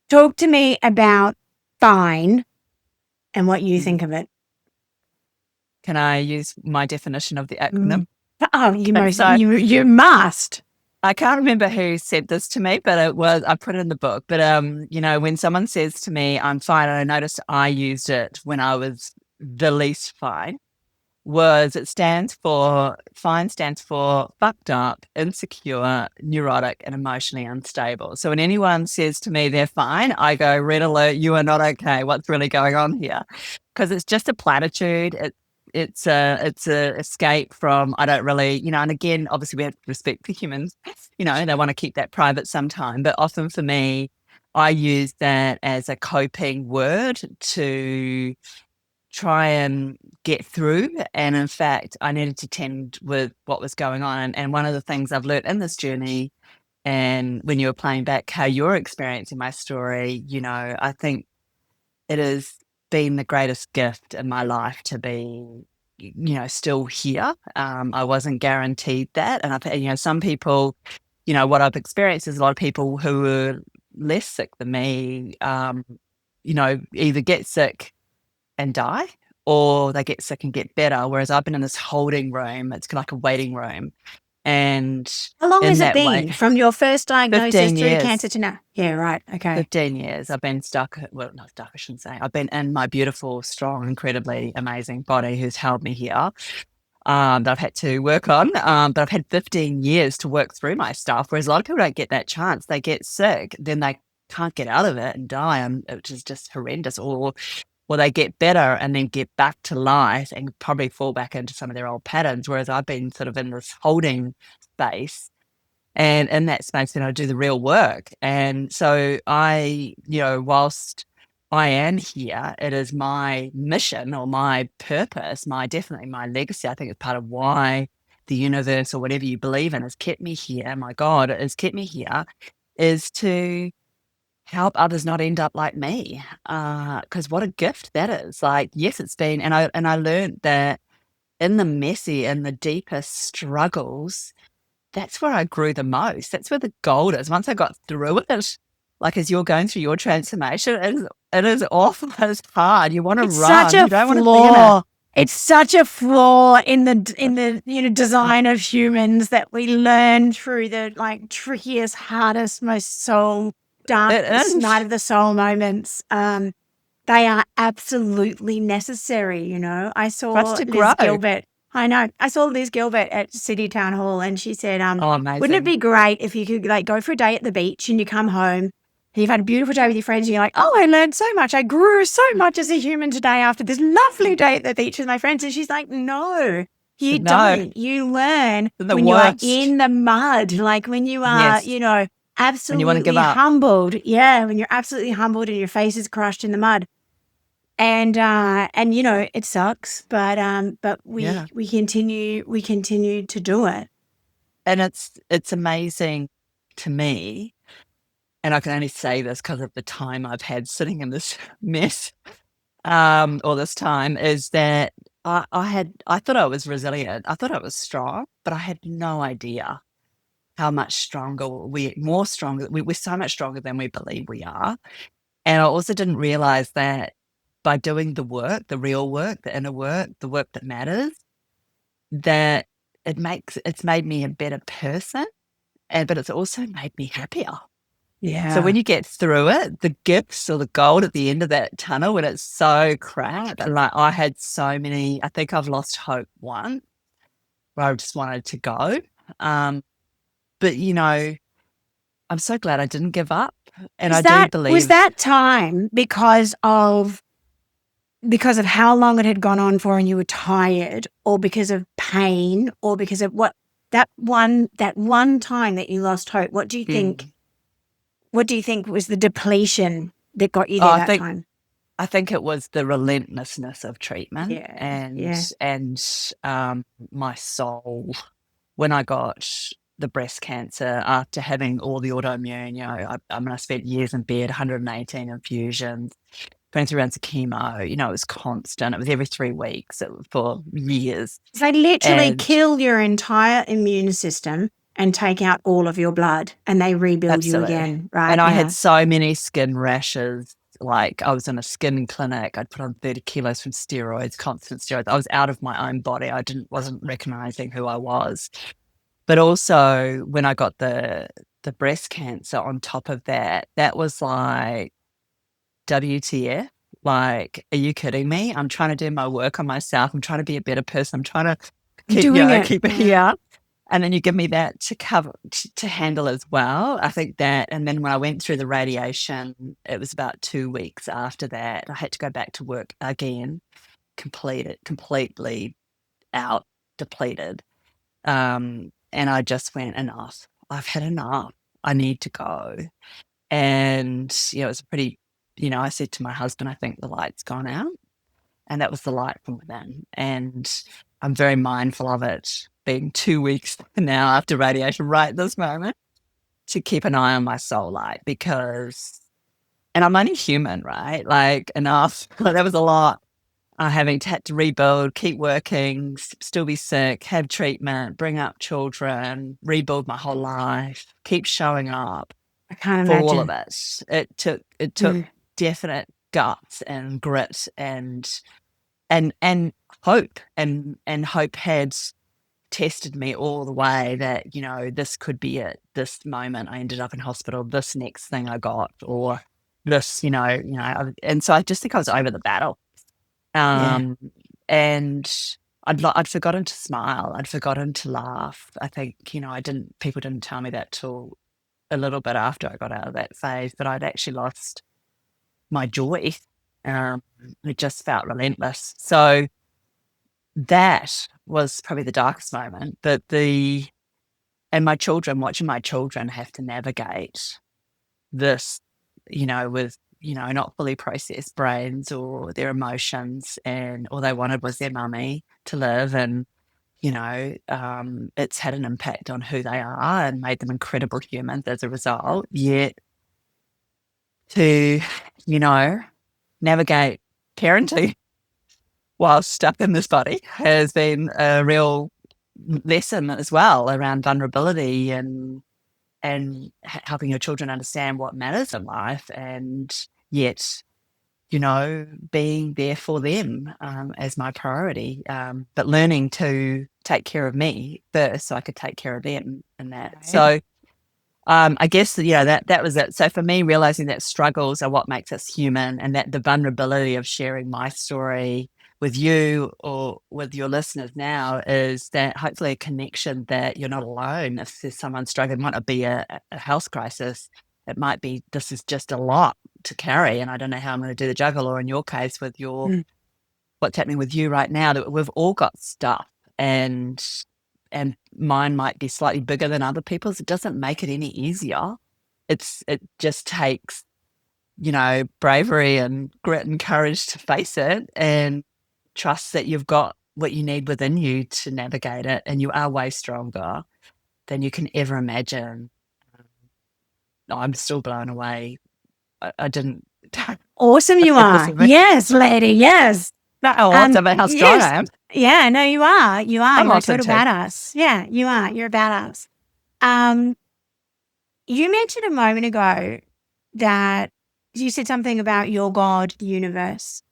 Talk to me about fine and what you think of it. Can I use my definition of the acronym? Oh, you must. I can't remember who said this to me, but I put it in the book. But, when someone says to me, I'm fine, and I noticed I used it when I was the least fine, fine stands for fucked up, insecure, neurotic, and emotionally unstable. So when anyone says to me they're fine, I go, red alert, you are not okay. What's really going on here? Because it's just a platitude. It's a escape from, I don't really, and again, obviously we have to respect for humans, they want to keep that private sometime. But often for me, I use that as a coping word to try and get through. And in fact, I needed to tend with what was going on. And one of the things I've learned in this journey, and when you were playing back how you're experiencing my story, I think it has been the greatest gift in my life to be, still here. I wasn't guaranteed that. And some people, what I've experienced is a lot of people who are less sick than me, either get sick and die, or they get sick and get better. Whereas I've been in this holding room. It's like a waiting room. And how long has it been from your first diagnosis through cancer to now? Yeah, right. Okay. 15 years. I've been stuck. Well, not stuck, I shouldn't say. I've been in my beautiful, strong, incredibly amazing body who's held me here. That I've had to work on. But I've had 15 years to work through my stuff. Whereas a lot of people don't get that chance. They get sick, then they can't get out of it and die, which is just horrendous. Or they get better and then get back to life and probably fall back into some of their old patterns. Whereas I've been sort of in this holding space, and in that space, then I do the real work. And so whilst I am here, it is my mission or my purpose, definitely my legacy. I think it's part of why the universe, or whatever you believe in, has kept me here. My God has kept me here, is to help others not end up like me. Because what a gift that is. Like, yes, it's been, and I learned that in the messy and the deepest struggles, that's where I grew the most. That's where the gold is. Once I got through it, like as you're going through your transformation, it is awful. It's hard. You want to It's such run. a You don't want to be in it. flaw. It's such a flaw in the design of humans that we learn through the like trickiest, hardest, most soul It darkest night is. of the soul moments. They are absolutely necessary. I For us saw to Liz grow. Gilbert. I know. I saw Liz Gilbert at City Town Hall, and she said, Oh, wouldn't it amazing. be great if you could like go for a day at the beach and you come home and you've had a beautiful day with your friends and you're like, oh, I learned so much. I grew so much as a human today after this lovely day at the beach with my friends. And she's like, no, you No, don't. You learn the when you are worst. in the mud, like when you are, Yes. When you want to give absolutely up. humbled. Yeah, when you're absolutely humbled and your face is crushed in the mud. And it sucks, but Yeah. we continue to do it. And it's amazing to me, and I can only say this because of the time I've had sitting in this mess, all this time, is that I thought I was resilient. I thought I was strong, but I had no idea how much stronger more stronger. We're so much stronger than we believe we are. And I also didn't realize that by doing the work, the real work, the inner work, the work that matters, that it's made me a better person, but it's also made me happier. So when Yeah. you get through it, the gifts or the gold at the end of that tunnel when it's so crap, and like I had so many, I think I've lost hope once where I just wanted to go. Um, but I'm so glad I didn't give up. And I do Was believe that time because of how long it had gone on for and you were tired, or because of pain, or because of that one time that you lost hope? mm, What do you think was the depletion that got you oh, there I that think time? I think it was the relentlessness of treatment Yeah. and Yeah. and my soul when I got the breast cancer after having all the autoimmune. I spent years in bed, 118 infusions, 23 rounds of chemo. It was constant. It was every 3 weeks for years. They literally And kill your entire immune system and take out all of your blood and they rebuild you absolutely. again, right? And I had Yeah. so many skin rashes. Like I was in a skin clinic. I'd put on 30 kilos from steroids, constant steroids. I was out of my own body. Wasn't recognizing who I was. But also when I got the breast cancer on top of that, that was like WTF. Like, are you kidding me? I'm trying to do my work on myself. I'm trying to be a better person. I'm trying to keep, Doing it. keep it here. And then you give me that to cover, to handle as well. I think that, and then when I went through the radiation, it was about 2 weeks after that, I had to go back to work again, completely out, depleted. And I just went, enough. I've had enough. I need to go. And, it was a pretty, I said to my husband, I think the light's gone out. And that was the light from within. And I'm very mindful of it being 2 weeks now after radiation, right this moment, to keep an eye on my soul light and I'm only human, right? Like, enough. Like, that was a lot. Having had to rebuild, keep working, still be sick, have treatment, bring up children, rebuild my whole life, keep showing up I can't for all of imagine. it. It took Mm. definite guts and grit and hope, and hope had tested me all the way that this could be it. This moment I ended up in hospital, this next thing I got, or this, and so I just think I was over the battle. Yeah. um, and I'd forgotten to smile. I'd forgotten to laugh. I think, people didn't tell me that till a little bit after I got out of that phase, but I'd actually lost my joy. Um, it just felt relentless. So that was probably the darkest moment. And watching my children have to navigate this, with, not fully processed brains or their emotions, and all they wanted was their mummy to live. And, it's had an impact on who they are and made them incredible humans as a result. Yet to, navigate parenting while stuck in this body has been a real lesson as well around vulnerability and helping your children understand what matters in life, and yet, being there for them as my priority, but learning to take care of me first so I could take care of them in that. Right. So I guess, that was it. So for me, realizing that struggles are what makes us human, and that the vulnerability of sharing my story with you or with your listeners now is that hopefully a connection that you're not alone. If there's someone struggling, it might not be a health crisis. It might be, this is just a lot to carry, and I don't know how I'm going to do the juggle. Or in your case, with what's happening with you right now, that we've all got stuff, and mine might be slightly bigger than other people's. It doesn't make it any easier. It just takes, bravery and grit and courage to face it, and trust that you've got what you need within you to navigate it, and you are way stronger than you can ever imagine. I'm still blown away. I didn't. Awesome you are. Yes, lady. Yes. Awesome, but how strong I am. Yeah, no, you are. You are. I'm You're a awesome total too. badass. Yeah, you are. You're a badass. You mentioned a moment ago that you said something about your God, the universe.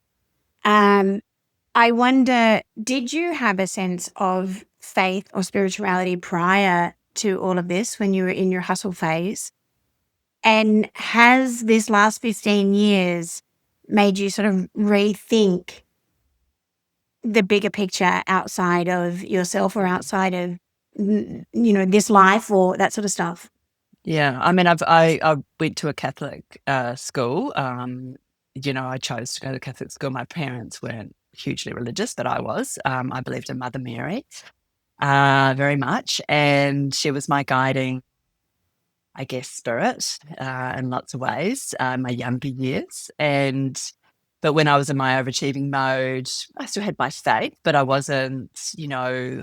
I wonder, did you have a sense of faith or spirituality prior to all of this when you were in your hustle phase? And has this last 15 years made you sort of rethink the bigger picture outside of yourself or outside of, this life or that sort of stuff? Yeah, I mean, I went to a Catholic school. I chose to go to Catholic school. My parents weren't hugely religious, but I was. I believed in Mother Mary very much, and she was my guiding, I guess, spirit in lots of ways. My younger years, but when I was in my overachieving mode, I still had my faith, but I wasn't,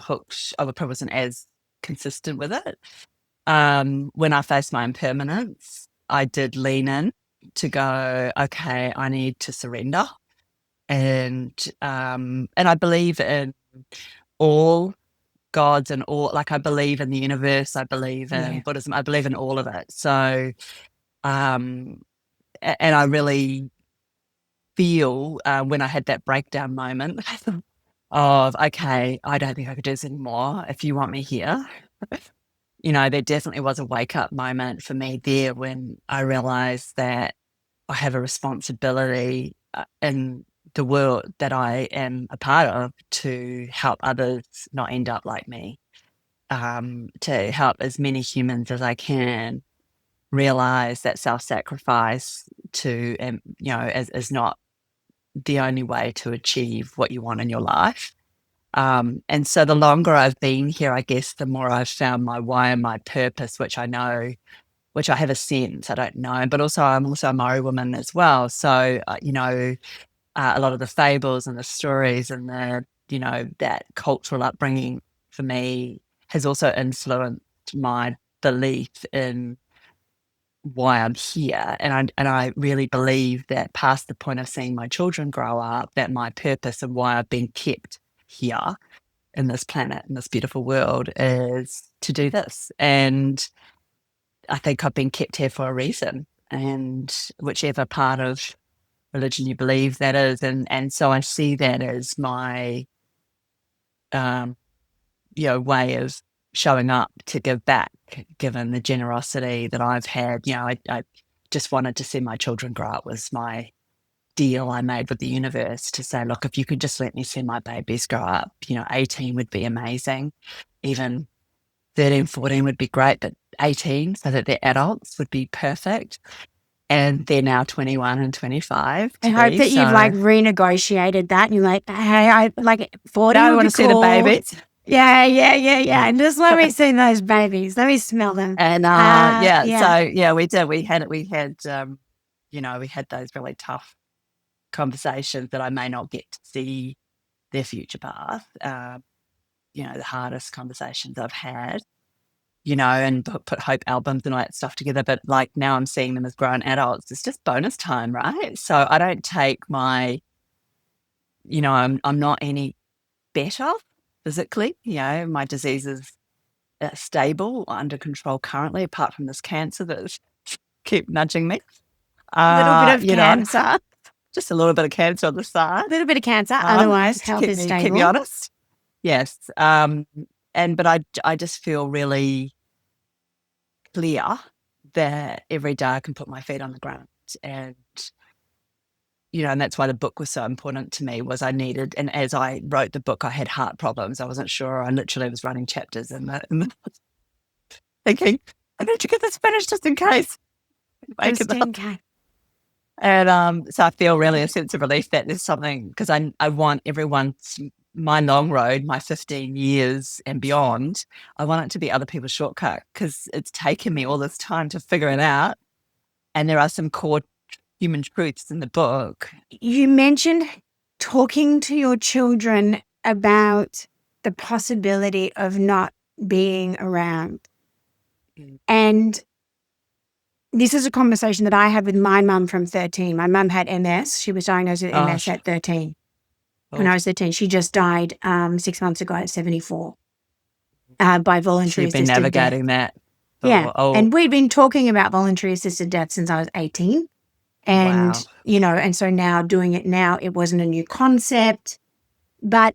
hooked. I probably wasn't as consistent with it. When I faced my impermanence, I did lean in to go, okay, I need to surrender. And I believe in all gods and all, like, I believe in the universe, I believe in Buddhism, I believe in all of it. So, and I really feel when I had that breakdown moment of, okay, I don't think I could do this anymore. If you want me here, there definitely was a wake up moment for me there when I realized that I have a responsibility in the world that I am a part of to help others not end up like me, to help as many humans as I can realize that self-sacrifice is not the only way to achieve what you want in your life. And so the longer I've been here, I guess, the more I've found my why and my purpose, which I know, which I have a sense, I don't know, but also I'm also a Maori woman as well. So, a lot of the fables and the stories and that cultural upbringing for me has also influenced my belief in why I'm here. And I really believe that past the point of seeing my children grow up, that my purpose and why I've been kept here in this planet, in this beautiful world, is to do this. And I think I've been kept here for a reason, and whichever part of religion you believe that is. And so I see that as my, um, way of showing up to give back, given the generosity that I've had. I just wanted to see my children grow up was my deal I made with the universe, to say, look, if you could just let me see my babies grow up, 18 would be amazing. Even 13, 14 would be great, but 18, so that they're adults, would be perfect. And they're now 21 and 25. I hope that you've renegotiated that. And you're like, hey, I 40 now I would want be to see the cool. babies. Yeah. And just let me see those babies. Let me smell them. And so we did. We had we had those really tough conversations that I may not get to see their future path. The hardest conversations I've had. and put hope albums and all that stuff together. But like now I'm seeing them as grown adults. It's just bonus time, right? So I don't take my, I'm not any better physically. My disease is stable, under control currently, apart from this cancer that's keep nudging me. A little bit of cancer. Just a little bit of cancer on the side. A little bit of cancer. Otherwise, health is stable. Keep me honest. Yes. But I just feel really clear that every day I can put my feet on the ground, and and that's why the book was so important to me. Was I needed, and as I wrote the book, I had heart problems. I wasn't sure. I literally was writing chapters and thinking, I need to get this finished just in case. Just in case. And so I feel really a sense of relief that there's something, because I want everyone's, my long road, my 15 years and beyond, I want it to be other people's shortcut, because it's taken me all this time to figure it out. And there are some core human truths in the book. You mentioned talking to your children about the possibility of not being around. And this is a conversation that I had with my mum from 13. My mum had MS. She was diagnosed with MS at 13. When I was 13, she just died 6 months ago at 74 by voluntary assisted death. You've been navigating that. Yeah. And we'd been talking about voluntary assisted death since I was 18. And, and so now doing it now, it wasn't a new concept. But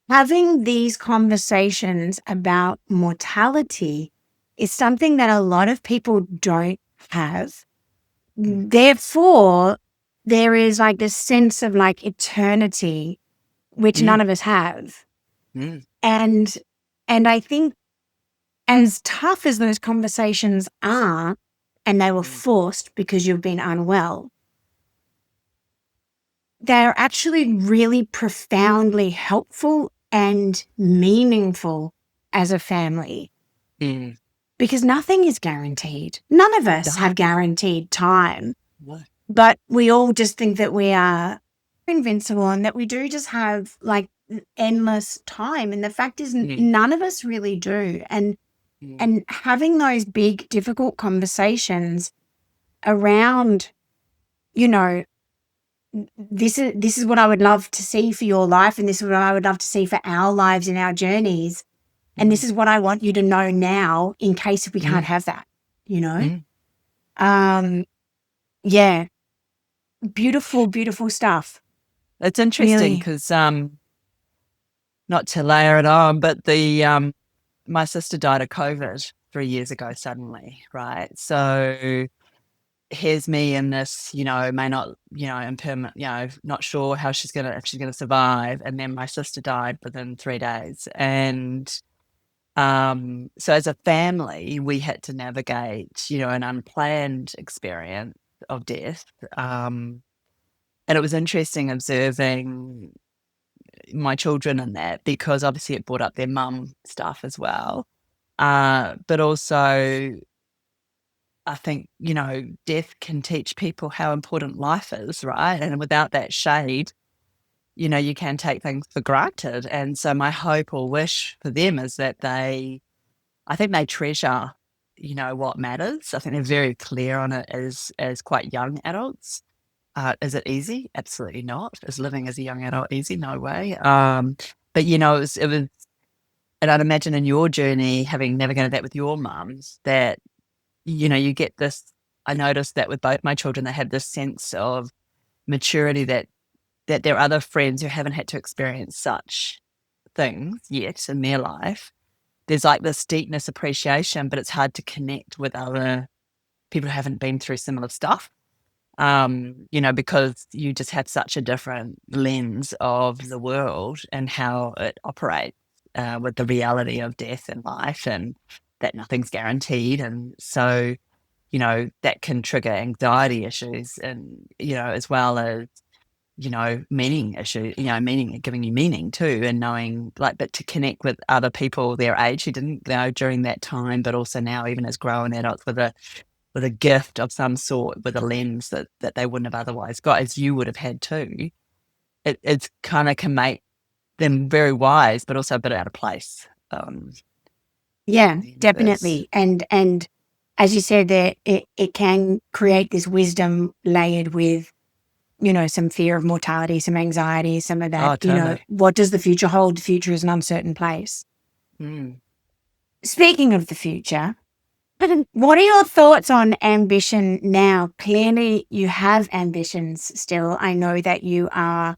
having these conversations about mortality is something that a lot of people don't have. Therefore, there is like this sense of like eternity, which none of us have. And I think as tough as those conversations are, and they were forced because you've been unwell, they're actually really profoundly helpful and meaningful as a family. Because nothing is guaranteed. None of us have guaranteed time. But we all just think that we are invincible and that we do just have like endless time. And the fact is none of us really do. And having those big, difficult conversations around, this is what I would love to see for your life, and this is what I would love to see for our lives and our journeys. And this is what I want you to know now in case we can't have that, Yeah. Beautiful, beautiful stuff. It's interesting because, not to layer it on, but my sister died of COVID 3 years ago suddenly, right? So here's me in this, may not, impermanent, not sure how if she's gonna survive. And then my sister died within 3 days. And so as a family, we had to navigate, an unplanned experience of death. And it was interesting observing my children in that, because obviously it brought up their mum stuff as well. But also, I think, death can teach people how important life is, right? And without that shade, you can take things for granted. And so my hope or wish for them is that I think they treasure, what matters. I think they're very clear on it as quite young adults. Is it easy? Absolutely not. Is living as a young adult easy? No way. But it was, and I'd imagine in your journey, having navigated that with your mums, that, you get this, I noticed that with both my children, they have this sense of maturity that there are other friends who haven't had to experience such things yet in their life. There's like this deepness appreciation, but it's hard to connect with other people who haven't been through similar stuff. Because you just have such a different lens of the world and how it operates with the reality of death and life, and that nothing's guaranteed. And so, that can trigger anxiety issues, and, as well as, meaning issues, giving you meaning too, and knowing but to connect with other people their age who didn't know during that time, but also now even as grown adults with a gift of some sort, with a lens that they wouldn't have otherwise got, as you would have had too. It's kind of can make them very wise, but also a bit out of place. Yeah, the universe. definitely. And as you said there, it can create this wisdom layered with, some fear of mortality, some anxiety, some of that, Oh, totally. what does the future hold? The future is an uncertain place. Mm. Speaking of the future, what are your thoughts on ambition now? Clearly, you have ambitions still. I know that you are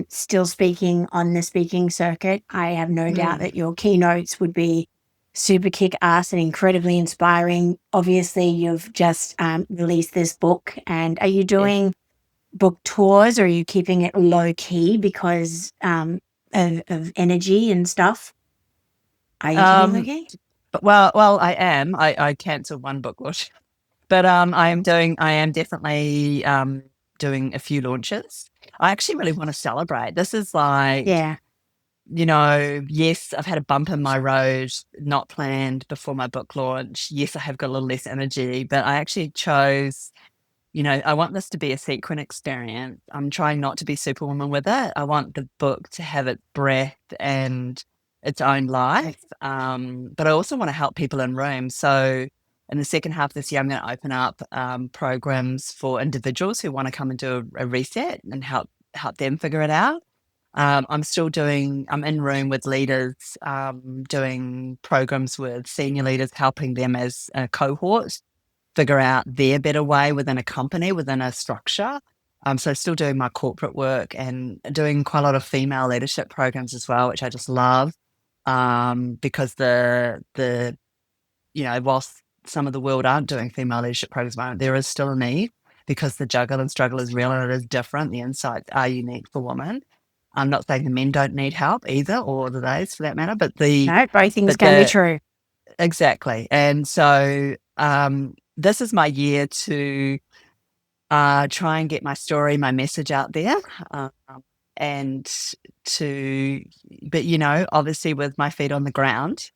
still speaking on the speaking circuit. I have no doubt Mm. that your keynotes would be super kick ass and incredibly inspiring. Obviously, you've just released this book. And are you Yes. doing book tours, or are you keeping it low key because of energy and stuff? Are you keeping it low Um, key? but well, I am. I cancelled one book launch, but I am definitely doing a few launches. I actually really want to celebrate. This is like, Yeah. yes, I've had a bump in my road, not planned before my book launch. Yes, I have got a little less energy, but I actually chose, I want this to be a sequin experience. I'm trying not to be Superwoman with it. I want the book to have its breath and its own life. But I also want to help people in rooms. So in the second half of this year, I'm going to open up programs for individuals who want to come and do a reset and help them figure it out. I'm in room with leaders, doing programs with senior leaders, helping them as a cohort figure out their better way within a company, within a structure. So still doing my corporate work and doing quite a lot of female leadership programs as well, which I just love. Because whilst some of the world aren't doing female leadership programs at the moment, there is still a need because the juggle and struggle is real and it is different. The insights are unique for women. I'm not saying the men don't need help either, or the days for that matter, No, both things but can be the true. exactly. And so this is my year to try and get my story, my message out there. Um, and to, but obviously with my feet on the ground,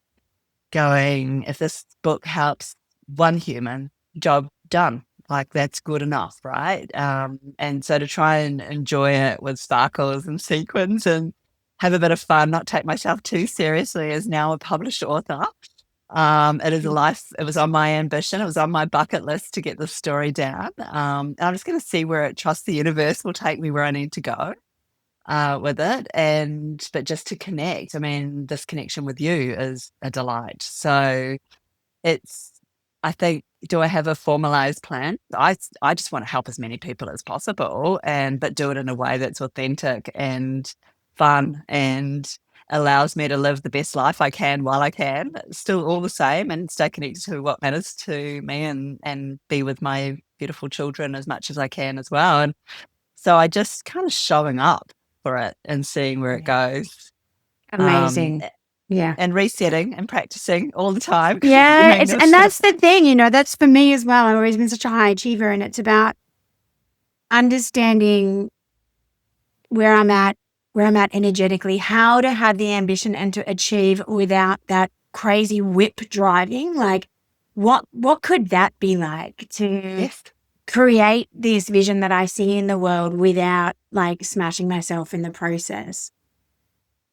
going, if this book helps one human, job done. Like that's good enough, right? And so to try and enjoy it with sparkles and sequins and have a bit of fun, not take myself too seriously as now a published author. It is a life. It was on my ambition. It was on my bucket list to get the story down. I'm just going to see where it trust the universe will take me where I need to go with it, but just to connect. I mean, this connection with you is a delight. So it's. I think. Do I have a formalized plan? I just want to help as many people as possible, but do it in a way that's authentic and fun and allows me to live the best life I can while I can. Still all the same, and stay connected to what matters to me, and be with my beautiful children as much as I can as well. And so I just kind of showing up for it and seeing where it Yeah. goes. Um, Amazing. Yeah. and resetting and practicing all the time, Yeah, doing and this. that's the thing, that's for me as well. I've always been such a high achiever, and it's about understanding where I'm at energetically, how to have the ambition and to achieve without that crazy whip driving. Like, what could that be like to Yes. create this vision that I see in the world without like smashing myself in the process?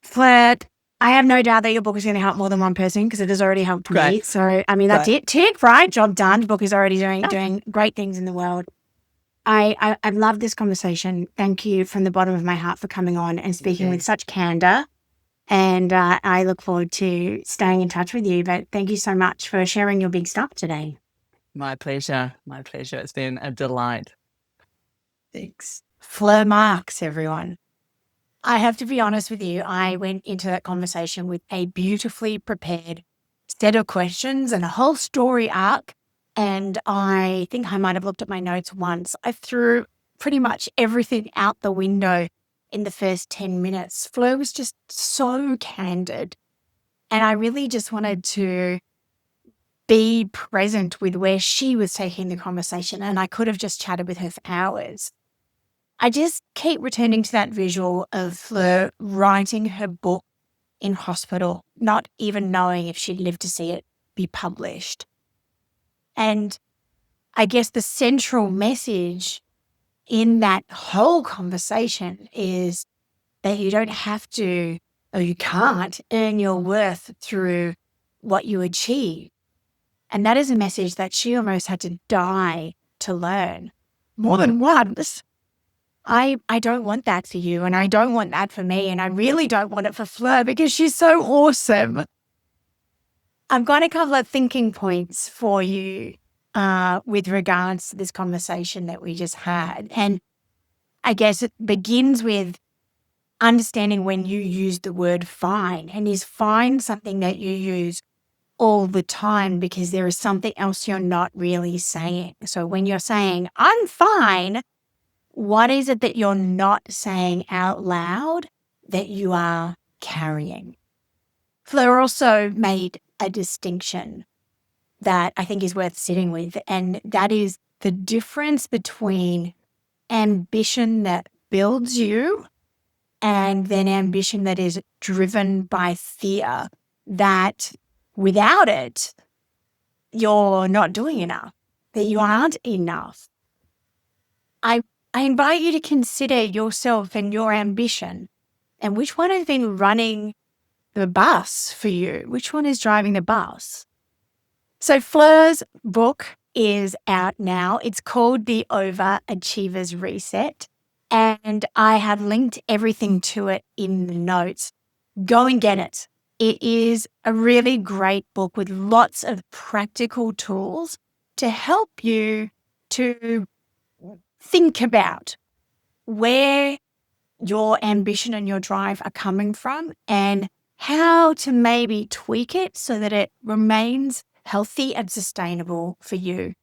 Flirt. I have no doubt that your book is going to help more than one person because it has already helped Great. me. So, I mean, that's Great. it. Tick, right? Job done. The book is already Ah, doing great things in the world. I've loved this conversation. Thank you from the bottom of my heart for coming on and thank speaking with you. such candor. And I look forward to staying in touch with you. But thank you so much for sharing your big stuff today. My pleasure. My pleasure. It's been a delight. Thanks. Fleur Marks, everyone. I have to be honest with you. I went into that conversation with a beautifully prepared set of questions and a whole story arc. And I think I might have looked at my notes once. I threw pretty much everything out the window in the first 10 minutes. Fleur was just so candid. And I really just wanted to be present with where she was taking the conversation. And I could have just chatted with her for hours. I just keep returning to that visual of Fleur writing her book in hospital, not even knowing if she'd live to see it be published. And I guess the central message in that whole conversation is that you don't have to, or you can't earn your worth through what you achieve. And that is a message that she almost had to die to learn more than once. I don't want that for you, and I don't want that for me, and I really don't want it for Fleur because she's so awesome. I've got a couple of thinking points for you with regards to this conversation that we just had. And I guess it begins with understanding when you use the word fine. And is fine something that you use all the time because there is something else you're not really saying? So when you're saying, I'm fine, what is it that you're not saying out loud that you are carrying? Fleur also made a distinction that I think is worth sitting with, and that is the difference between ambition that builds you and then ambition that is driven by fear, that without it, you're not doing enough, that you aren't enough. I invite you to consider yourself and your ambition and which one has been running the bus for you? Which one is driving the bus? So Fleur's book is out now. It's called The Overachiever's Reset, and I have linked everything to it in the notes. Go and get it. It is a really great book with lots of practical tools to help you to think about where your ambition and your drive are coming from and how to maybe tweak it so that it remains healthy and sustainable for you.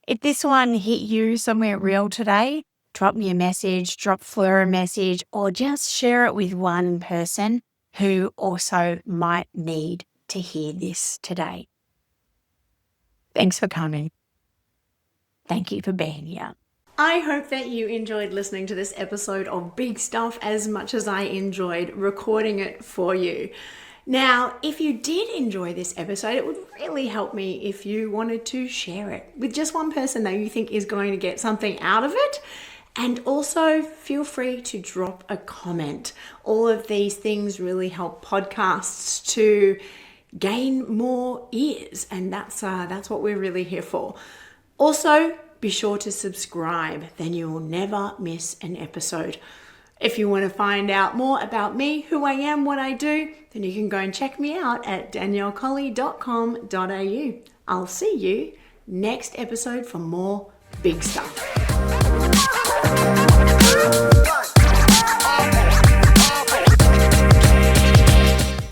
If this one hit you somewhere real today, drop me a message, drop Fleur a message, or just share it with one person who also might need to hear this today. Thanks for coming. Thank you for being here. I hope that you enjoyed listening to this episode of Big Stuff as much as I enjoyed recording it for you. Now, if you did enjoy this episode, it would really help me if you wanted to share it with just one person that you think is going to get something out of it. And also feel free to drop a comment. All of these things really help podcasts to gain more ears, and that's what we're really here for. Also, be sure to subscribe, then you will never miss an episode. If you want to find out more about me, who I am, what I do, then you can go and check me out at daniellecolley.com.au. I'll see you next episode for more big stuff.